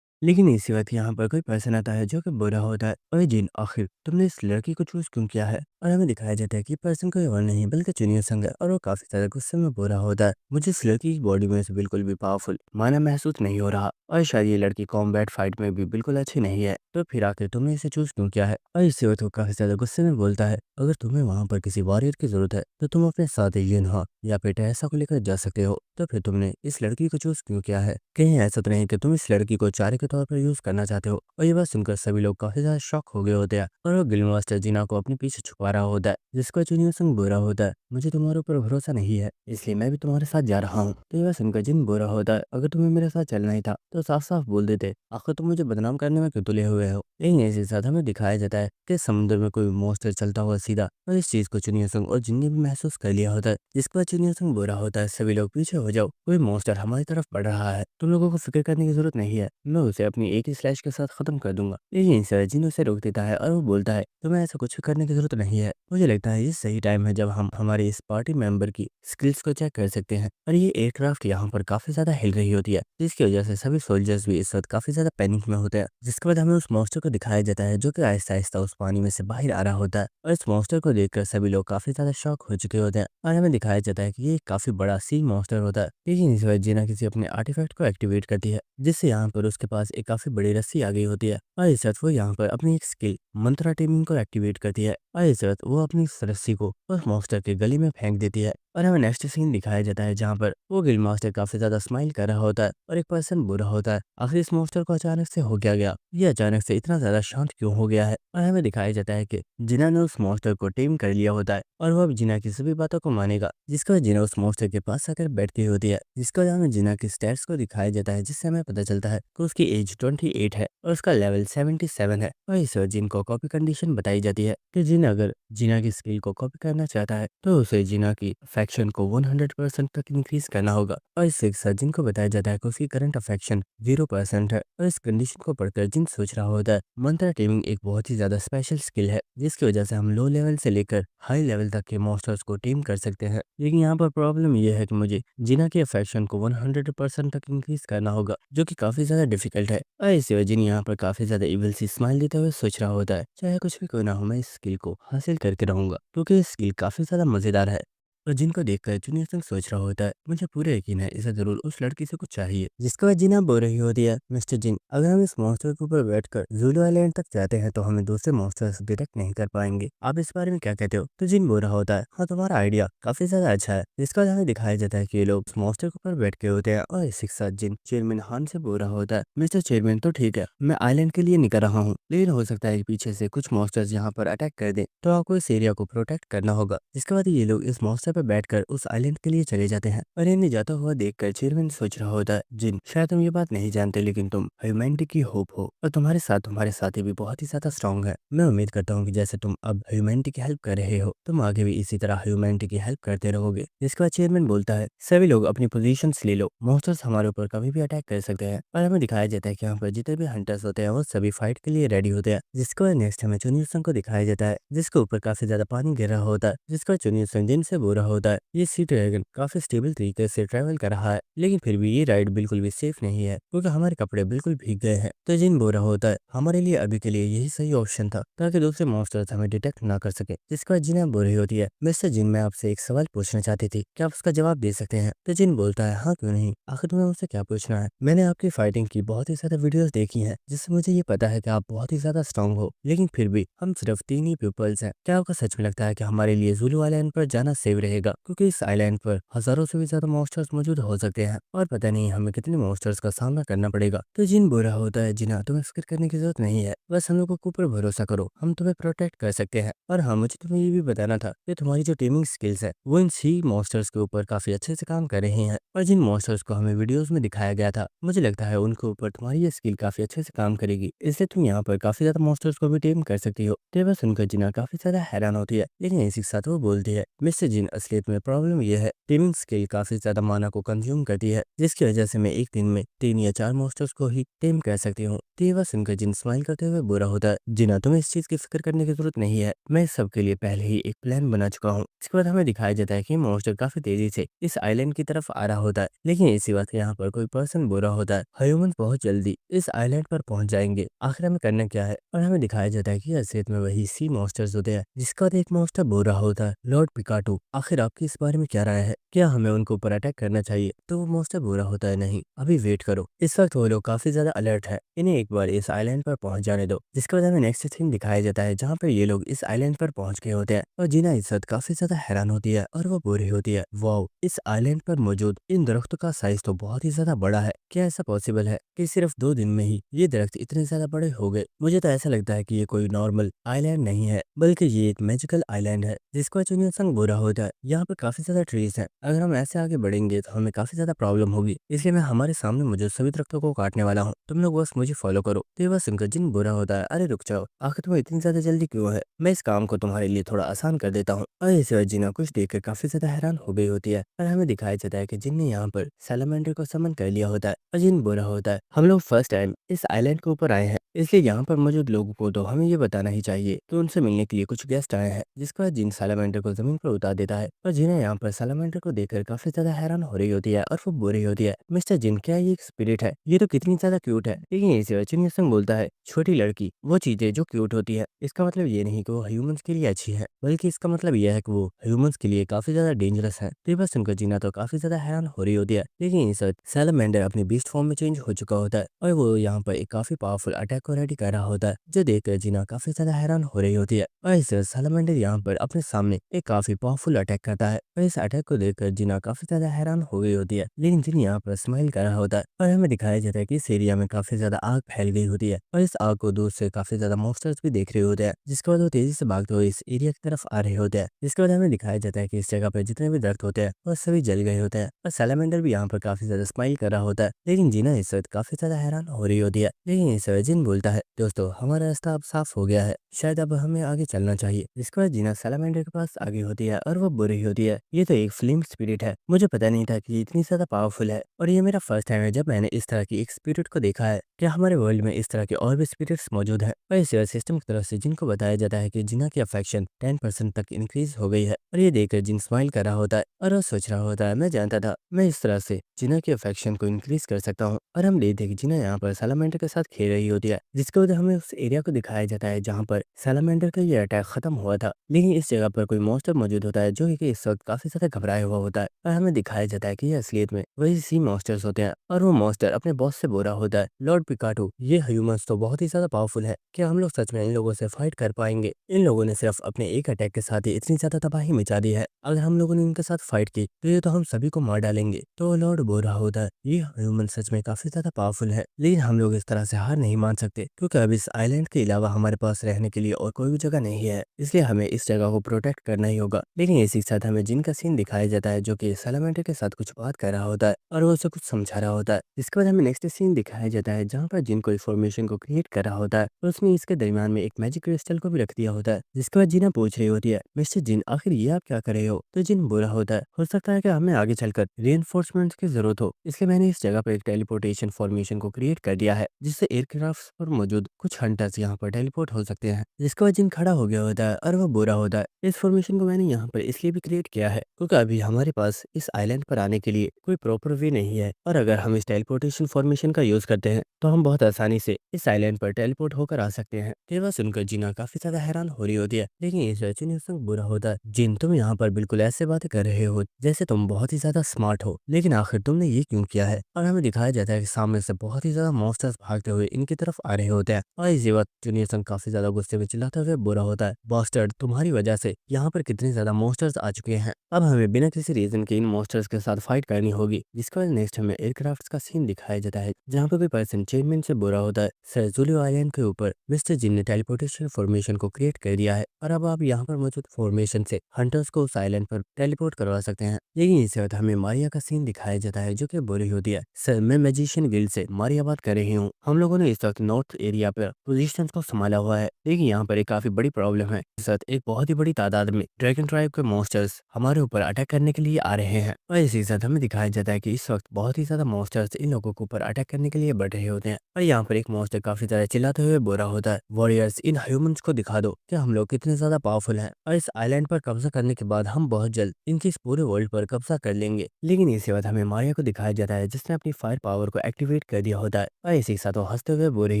लेकिन इसी वक्त यहाँ पर कोई पर्सन आता है जो कि बुरा होता है, अरे जिन आखिर तुमने इस लड़की को चूज क्यों किया है? और हमें दिखाया जाता है कि पर्सन कोई और नहीं बल्कि जूनियर संग है और वो काफी ज्यादा गुस्से में बुरा होता है, मुझे इस लड़की की बॉडी में से बिल्कुल भी पावरफुल माना महसूस नहीं हो रहा और शायद ये लड़की कॉम्बैट फाइट में भी बिल्कुल अच्छी नहीं है, तो फिर आखिर तुमने इसे चूज क्यों किया है? और इसी वक्त वो काफी ज्यादा गुस्से में बोलता है, अगर तुम्हें वहां पर किसी वॉरियर की जरूरत है तो तुम अपने साथ यूनहा या फिर ऐसा को लेकर जा सकते हो, तो फिर तुमने इस लड़की को चूज क्यों किया है? कहीं ऐसा तो नहीं कि तुम इस लड़की को चारे के तौर पर यूज करना चाहते हो? और ये बात सुनकर सभी लोग काफी ज्यादा शॉक हो गए होते हैं और वो गिल्ड मास्टर जिना को अपने पीछे छुपा रहा होता है, जिसका जूनियर संग बुरा होता है, मुझे तुम्हारे ऊपर भरोसा नहीं है इसलिए मैं भी तुम्हारे साथ जा रहा हूँ। तो ये बात सुनकर जिन बुरा होता है, अगर तुम्हें मेरे साथ चलना ही था तो साफ साफ बोल देते, आखिर तुम मुझे बदनाम करने में क्यों तुले हुए हो? लेकिन इसी साथ हमें दिखाया जाता है कि समुद्र में कोई मॉन्स्टर चलता हुआ सीधा, और इस चीज को जूनियर संग और जिन ने भी महसूस कर लिया होता है, जिसके बाद जूनियर संग बुरा होता है, सभी लोग पीछे हो जाओ, कोई मॉन्स्टर हमारी तरफ बढ़ रहा है, तुम लोगों को फिक्र करने की जरूरत नहीं है, मैं उसे अपनी एक ही स्लैश के साथ खत्म कर दूंगा। लेकिन सर जिन उसे रोक देता है और वो बोलता है तुम्हें ऐसा कुछ करने की जरूरत नहीं है, मुझे लगता है ये सही टाइम है जब हम हमारे इस पार्टी मेंबर की स्किल्स को चेक कर सकते हैं। और ये एयरक्राफ्ट यहाँ पर काफी ज्यादा हिल रही होती है, जिसकी वजह से सभी सोल्जर्स भी इस वक्त काफी ज्यादा पैनिक में होते हैं। जिसके बाद हमें उस मॉन्स्टर को दिखाया जाता है जो कि आहिस्ता आहिस्ता उस पानी में से बाहर आ रहा होता है और इस मॉन्स्टर को देखकर सभी लोग काफी ज्यादा शॉक हो चुके होते हैं। और हमें दिखाया जाता है कि ये काफी बड़ा सी मॉन्स्टर होता है, लेकिन इस वक्त जीना किसी अपने आर्टिफैक्ट को एक्टिवेट करती है, जिससे यहाँ पर उसके पास एक काफी बड़ी रस्सी आ गई होती है और इस वक्त वो यहाँ पर अपनी एक स्किल मंत्रा टीमिंग को एक्टिवेट करती है और इस वक्त वो अपनी इस रस्सी को उस मॉन्स्टर के गले में फेंक देती है। और हमें नेक्स्ट सीन दिखाया जाता है जहाँ पर वो गिल्ड मास्टर काफी ज्यादा स्माइल कर रहा होता है और एक पर्सन बुरा होता है, आखिर इस मॉन्स्टर को अचानक से हो क्या गया, ये अचानक से इतना ज्यादा शांत क्यों हो गया है? और हमें दिखाया जाता है कि जिना ने उस मॉन्स्टर को टेम कर लिया होता है और वो अब जिना की सभी बातों को मानेगा, जिसका जिना उस मॉन्स्टर के पास आकर बैठती होती है, जिसका हमें जिना की स्टैट्स को दिखाया जाता है, जिससे हमें पता चलता है कि उसकी एज 28 है और उसका लेवल 77 है। और इस जिन को कॉपी कंडीशन बताई जाती है कि जिन अगर जिना की स्किल को कॉपी करना चाहता है तो उसे जिना की अफेक्शन को 100% तक इंक्रीज करना होगा। और इससे एक जिन को बताया जाता है कि उसकी करंट अफेक्शन 0% है। और इस कंडीशन को पढ़कर जिन सोच रहा होता है मंत्रा टेमिंग एक बहुत ही ज्यादा स्पेशल स्किल है, जिसकी वजह से हम लो लेवल से लेकर हाई लेवल तक के मॉन्स्टर्स को टेम कर सकते हैं। लेकिन यहाँ पर प्रॉब्लम यह है कि मुझे जिना के अफेक्शन को 100% तक इंक्रीज करना होगा, जो कि काफी ज्यादा डिफिकल्ट है। और इसी वजह जिन यहाँ पर काफी ज्यादा इविल सी स्माइल देते हुए सोच रहा होता है चाहे कुछ भी क्यों ना हो मैं इस स्किल को हासिल करके रहूंगा, क्योंकि इस स्किल काफी ज्यादा मजेदार है। और जिनको देखकर जूनियर सिंह सोच रहा होता है मुझे पूरा यकीन है इसे जरूर उस लड़की से कुछ चाहिए। जिसके बाद जिना बोल रही होती है मिस्टर जिन, अगर हम इस मॉन्स्टर के ऊपर बैठकर जूलो आइलैंड तक जाते हैं तो हमें दूसरे मॉन्स्टर्स डिटेक्ट नहीं कर पाएंगे। आप इस बारे में क्या कहते हो? तो जिन बोल रहा होता है हाँ तुम्हारा आइडिया काफी ज्यादा अच्छा है। जिसके बाद हमें दिखाया जाता है कि ये लोग उस मॉन्स्टर के ऊपर बैठ के होते हैं और इसी के साथ जिन चेयरमैन हान से बोल रहा होता है मिस्टर चेयरमैन तो ठीक है मैं आइलैंड के लिए निकल रहा हूँ, लेकिन हो सकता है कि पीछे से कुछ मॉन्स्टर्स यहाँ पर अटैक कर दे, तो आपको इस एरिया को प्रोटेक्ट करना होगा। जिसके बाद ये लोग इस मॉन्स्टर पर बैठकर उस आइलैंड के लिए चले जाते हैं। और इन्हें जाता हुआ देखकर चेयरमैन सोच रहा होता है जिन शायद तुम ये बात नहीं जानते लेकिन तुम ह्यूमैनिटी की होप हो और तुम्हारे साथ तुम्हारे साथी भी बहुत ही ज्यादा स्ट्रांग है। मैं उम्मीद करता हूँ कि जैसे तुम अब ह्यूमैनिटी की हेल्प कर रहे हो तुम आगे भी इसी तरह ह्यूमैनिटी की हेल्प करते रहोगे। जिसके बाद चेयरमैन बोलता है सभी लोग अपनी पोजीशन ले लो, मॉन्स्टर्स हमारे ऊपर कभी भी अटैक कर सकते हैं। और हमें दिखाया जाता है कि यहाँ पर जितने भी हंटर्स होते हैं वो सभी फाइट के लिए रेडी होते हैं। जिसके बाद नेक्स्ट हमें चुनियर संघ को दिखाया जाता है जिसके ऊपर काफी ज्यादा पानी गिर रहा होता है। जिसके बाद चुनियर संघ जिन से बोल रहा होता है ये सी ड्रैगन काफी स्टेबल तरीके से ट्रैवल कर रहा है, लेकिन फिर भी ये राइड बिल्कुल भी सेफ नहीं है क्योंकि हमारे कपड़े बिल्कुल भीग गए हैं। तो जिन बोल रहा होता है हमारे लिए अभी के लिए यही सही ऑप्शन था ताकि दूसरे मॉन्स्टर्स हमें डिटेक्ट ना कर सके। जिसके बाद जिन बोल रही होती है मिस्टर जिन मैं आपसे एक सवाल पूछना चाहती थी, क्या आप उसका जवाब दे सकते हैं? तो जिन बोलता है हाँ क्यों नहीं, आखिर तुम्हें मुझसे क्या पूछना है? मैंने आपकी फाइटिंग की बहुत ही ज्यादा वीडियोस देखी हैं जिससे मुझे ये पता है कि आप बहुत ही ज्यादा स्ट्रांग हो, लेकिन फिर भी हम सिर्फ 3 ही पीपल्स हैं। क्या आपको सच में लगता है कि हमारे लिए जुलू आइलैंड पर जाना सेफ रहेगा? क्योंकि इस आइलैंड पर हजारों से भी ज्यादा मॉन्स्टर्स मौजूद हो सकते हैं और पता नहीं हमें कितने मॉन्स्टर्स का सामना करना पड़ेगा। तो जिन बोल रहा होता है जिना तुम्हें फिक्र करने की जरूरत नहीं है, बस हम लोगों के ऊपर भरोसा करो, हम तुम्हें प्रोटेक्ट कर सकते हैं। और हाँ मुझे तुम्हें ये भी बताना था कि तुम्हारी जो टीमिंग स्किल्स है वो इन सी मॉन्स्टर्स के ऊपर काफी अच्छे से काम कर रहे हैं। और जिन मॉन्स्टर्स को हमें वीडियोस में दिखाया गया था मुझे लगता है उनके ऊपर तुम्हारी ये स्किल काफी अच्छे से काम करेगी, इसलिए तुम यहाँ पर काफी ज्यादा मॉन्स्टर्स को भी टेम कर सकती हो। तो बस सुनकर जिना काफी ज्यादा हैरान होती है, लेकिन इसी के साथ वो बोलती है मिस्टर जिन असलियत में प्रॉब्लम यह है टीमिंग स्किल काफी ज्यादा माना को कंज्यूम करती है, जिसकी वजह से मैं एक दिन में 3 या 4 मॉन्स्टर्स को ही टेम कर सकती हूँ। तो ये बस सुनकर जिन स्माइल करते हुए बुरा होता है जिना तुम्हें इस चीज की फिक्र करने की जरूरत नहीं है, मैं इस सब के लिए पहले ही एक प्लान बना चुका हूँ। इसके बाद हमें दिखाया जाता है कि मॉन्स्टर काफी तेजी से इस आइलैंड की तरफ आ रहा होता है, लेकिन इसी वक्त यहाँ पर कोई पर्सन बोल रहा होता है ह्यूमंस बहुत जल्दी इस आइलैंड पर पहुंच जाएंगे, आखिर हमें करना क्या है? और हमें दिखाया जाता है कि असलियत में वही सी मॉन्स्टर्स होते हैं। जिसका एक मॉन्स्टर बोल रहा होता है लॉर्ड पिकाटो, आखिर आपकी इस बारे में क्या राय है? क्या हमें उनके ऊपर अटैक करना चाहिए? तो वो मॉन्स्टर बोल रहा होता है नहीं अभी वेट करो। इस वक्त वो लोग काफी ज्यादा अलर्ट है, इन्हें एक बार इस आइलैंड पर पहुंच जाने दो। जिसके बाद हमें नेक्स्ट सीन दिखाया जाता है जहाँ पर ये लोग इस आइलैंड पर पहुंच गए होते हैं और जीना इस वक्त काफी ज्यादा हैरान होती है और वो बोल रही होती है वाओ इस आइलैंड पर मौजूद इन दरख्तों का साइज तो बहुत ही ज्यादा बड़ा है, क्या ऐसा पॉसिबल है कि सिर्फ 2 दिन में ही ये दरख्त इतने ज्यादा बड़े हो गए? मुझे तो ऐसा लगता है कि ये कोई नॉर्मल आइलैंड नहीं है बल्कि ये एक मैजिकल आइलैंड है। जिसको चुनिया संग बुरा होता है यहाँ पर काफी ज्यादा ट्रीज हैं, अगर हम ऐसे आगे बढ़ेंगे तो हमें काफी ज्यादा प्रॉब्लम होगी, इसलिए मैं हमारे सामने मौजूद सभी दरख्तों को काटने वाला हूँ, तुम लोग बस मुझे फॉलो करो। तो ये बस सुनकर जिन बुरा होता है अरे रुक जाओ, आखिर तुम्हें इतनी ज्यादा जल्दी क्यों है? मैं इस काम को तुम्हारे लिए थोड़ा आसान कर देता हूँ। और इस वजह जिना कुछ देखकर काफी ज्यादा हैरान हो गई होती है और हमें दिखाया जाता है कि जिन ने यहाँ पर सैलामेंडर को समन कर लिया होता है। और जिन बुरा होता है हम लोग फर्स्ट टाइम इस आइलैंड के ऊपर आए हैं, इसलिए यहाँ पर मौजूद लोगों को तो हमें ये बताना ही चाहिए कि उनसे मिलने के लिए कुछ गेस्ट आए हैं। जिसके बाद जिन सैलामेंडर को जमीन पर उतार देता है और जिन्हें यहाँ पर सैलामेंडर को देखकर काफी ज्यादा हैरान हो रही होती है और वो बोल रही होती है मिस्टर जिन क्या ये एक स्पिरिट है? ये तो कितनी ज्यादा क्यूट है। लेकिन इसी वजह जिन संग बोलता है छोटी लड़की वो चीजें जो क्यूट होती है इसका मतलब ये नहीं कि वो ह्यूमंस के लिए अच्छी है, बल्कि इसका मतलब यह है कि वो ह्यूमंस के लिए काफी ज्यादा डेंजरस है। तो ये बस सुनकर जीना तो काफी ज्यादा हैरान हो रही होती है, लेकिन इस वक्त सैलामेंडर अपनी बीस्ट फॉर्म में चेंज हो चुका होता है और वो यहाँ पर एक काफी पावरफुल अटैक को रेडी कर रहा होता है, जो देखकर जीना काफी ज्यादा हैरान हो रही होती है। और इस सैलामेंडर यहाँ पर अपने सामने एक काफी पावरफुल अटैक करता है और इस अटैक को देखकर जीना काफी ज्यादा हैरान हो गई होती है, लेकिन जिन यहाँ पर स्माइल कर रहा होता है। और हमें दिखाया जाता है कि इस एरिया में काफी ज्यादा आग फैल गई होती है और इस आग को दूर से काफी ज्यादा मॉन्स्टर्स भी देख रहे होते हैं। जिसके बाद वो तेजी से भागते हुए इस एरिया की तरफ आ रहे होते हैं। जिसके बाद हमें दिखाया जाता है कि इस जगह पर जितने भी दरख्त होते हैं वो सभी जल गए होते हैं और सैलामेंडर भी यहाँ पर काफी ज्यादा स्माइल कर रहा होता है, लेकिन जीना इस वक्त काफी ज्यादा हैरान हो रही होती है। लेकिन इस वक्त जिन बोलता है, दोस्तों हमारा रास्ता अब साफ हो गया है, शायद अब हमें आगे चलना चाहिए। जिसके बाद जीना सैलामेंडर के पास आगे होती है और वो बुरी होती है। ये तो एक फिल्म स्पिरिट है, मुझे पता नहीं था कि ये इतनी ज्यादा पावरफुल है, और ये मेरा फर्स्ट टाइम है जब मैंने इस तरह की एक स्पिरिट को देखा है। क्या हमारे वर्ल्ड में इस तरह के और भी स्पिरिट्स मौजूद है? और इस सिस्टम की तरफ से जिनको बताया जाता है कि जिना की अफेक्शन 10% तक इंक्रीज हो गई है, और ये देखकर जिन स्माइल कर रहा होता है और वो सोच रहा होता है, मैं जानता था मैं इस तरह से जिना की अफेक्शन को इंक्रीज कर सकता हूँ। और हम देखते हैं कि जिना यहाँ पर सैलामेंडर के साथ खेल रही होती है, जिसके वजह हमें उस एरिया को दिखाया जाता है जहाँ पर सैलामेंडर का ये अटैक खत्म हुआ था। लेकिन इस जगह पर कोई मॉन्स्टर मौजूद होता है जो कि इस वक्त काफी ज्यादा घबराया हुआ होता है, और हमें दिखाया जाता है कि ये असलियत में वही सी मॉन्स्टर्स होते हैं, और वो मॉन्स्टर अपने बॉस से बोल रहा होता है, लॉर्ड पिकाटो, ये ह्यूमंस तो बहुत ही ज्यादा पावरफुल है, क्या हम लोग सच में इन लोगों से फाइट कर पाएंगे? इन लोगों ने सिर्फ अपने एक अटैक के साथ ही इतनी ज्यादा तबाही मचा दी है, अगर हम लोगों ने इनके साथ फाइट की तो ये तो हम सभी को मार डालेंगे। तो लॉर्ड बोल रहा होता है, ये ह्यूमन सच में काफी ज्यादा पावरफुल है, लेकिन हम लोग इस तरह से हार नहीं मान सकते, क्योंकि अब इस आइलैंड के अलावा हमारे पास रहने के लिए और कोई भी जगह नहीं है, इसलिए हमें इस जगह को प्रोटेक्ट करना ही होगा। लेकिन इसी के साथ हमें जिन का सीन दिखाया जाता है जो कि सैलामेंडर के साथ कुछ बात कर रहा होता है और वो उसे कुछ समझा रहा होता है। इसके बाद हमें नेक्स्ट सीन दिखाया जाता है जहाँ पर जिन कोई फॉर्मेशन को क्रिएट कर रहा होता है, और उसने इसके दरमियान में एक मैजिक क्रिस्टल को भी रख दिया होता है। जिसके बाद जिना पूछ रही होती है, मिस्टर जिन आखिर ये आप क्या कर रहे हो? तो जिन बोला होता है, हो सकता है कि हमें आगे चलकर रीइंफोर्समेंट की जरूरत हो, इसलिए मैंने इस जगह पर एक टेलीपोर्टेशन फॉर्मेशन को क्रिएट कर दिया है, जिससे एयरक्राफ्ट पर मौजूद कुछ हंटर्स यहाँ पर टेलीपोर्ट हो सकते हैं। जिसके बाद जिन खड़ा हो गया होता है और वह बुरा होता है, इस फॉर्मेशन को मैंने यहाँ पर इसलिए भी क्रिएट किया है क्योंकि अभी हमारे पास इस आइलैंड पर आने के लिए कोई प्रॉपर वे नहीं है, और अगर हम इस टेलीपोर्टेशन फॉर्मेशन का यूज करते हैं तो हम बहुत आसानी से इस आइलैंड पर टेलीपोर्ट होकर आ सकते हैं। ये बात सुनकर जीना काफी ज्यादा हैरान हो रही होती है, लेकिन इस वजह से बुरा होता है, जिन तुम यहाँ पर बिल्कुल ऐसे बातें कर रहे हो जैसे तुम बहुत ही ज्यादा स्मार्ट हो, लेकिन आखिर तुमने ये क्यों किया है? और हमें दिखाया जाता है कि सामने से बहुत ही ज्यादा मॉन्स्टर्स भागते हुए इनकी तरफ आ रहे होते हैं, और इसी वक्त जूनियर संग काफी ज्यादा गुस्से में चिल्लाते हुए बुरा होता है, बास्टर्ड, तुम्हारी वजह से यहाँ पर कितने ज्यादा मॉन्स्टर्स आ चुके हैं, अब हमें बिना किसी रीजन के इन मॉन्स्टर्स के साथ फाइट करनी होगी। जिसके बाद नेक्स्ट हमें एयरक्राफ्ट का सीन दिखाया जाता है जहाँ पर कोई पर्सन चेयरमैन से बुरा होता है, सर जुलियो आइलैंड के ऊपर मिस्टर जिन ने टेलीपोर्टेशन फॉर्मेशन को क्रिएट कर दिया है, और अब आप यहाँ पर मौजूद फॉर्मेशन से हंटर्स को उस आइलैंड पर टेलीपोर्ट करवा सकते हैं। लेकिन इसी वक्त हमें मारिया का सीन दिखाया जाता है जो कि बुरी होती है, सर मैं मैजिशियन गिल्ड से मारिया बात कर रही हूँ, हम लोगों ने इस वक्त नॉर्थ एरिया पर पोजीशंस को संभाला हुआ है, लेकिन यहाँ पर एक काफी बड़ी प्रॉब्लम है, इस वक्त एक बहुत ही बड़ी तादाद में ड्रैगन ट्राइब के मॉन्स्टर्स हमारे ऊपर अटैक करने के लिए आ रहे हैं। और इसी के साथ हमें दिखाया जाता है कि इस वक्त बहुत ही ज्यादा मॉन्स्टर्स इन लोगों के ऊपर अटैक करने के लिए बढ़ रहे होते हैं, और यहाँ पर एक मॉन्स्टर काफी ज्यादा चिल्लाते हुए बुरा होता है, वॉरियर्स इन ह्यूमंस को दिखा दो कि हम लोग कितने ज्यादा पावरफुल हैं, और इस आइलैंड पर कब्जा करने के बाद हम बहुत जल्द इनके इस पूरे वर्ल्ड पर कब्जा कर लेंगे। लेकिन इसी बात हमें मारिया को दिखाया जाता है जिसने अपनी फायर पावर को एक्टिवेट कर दिया होता है, और इसी के साथ वो हंसते हुए बोल रही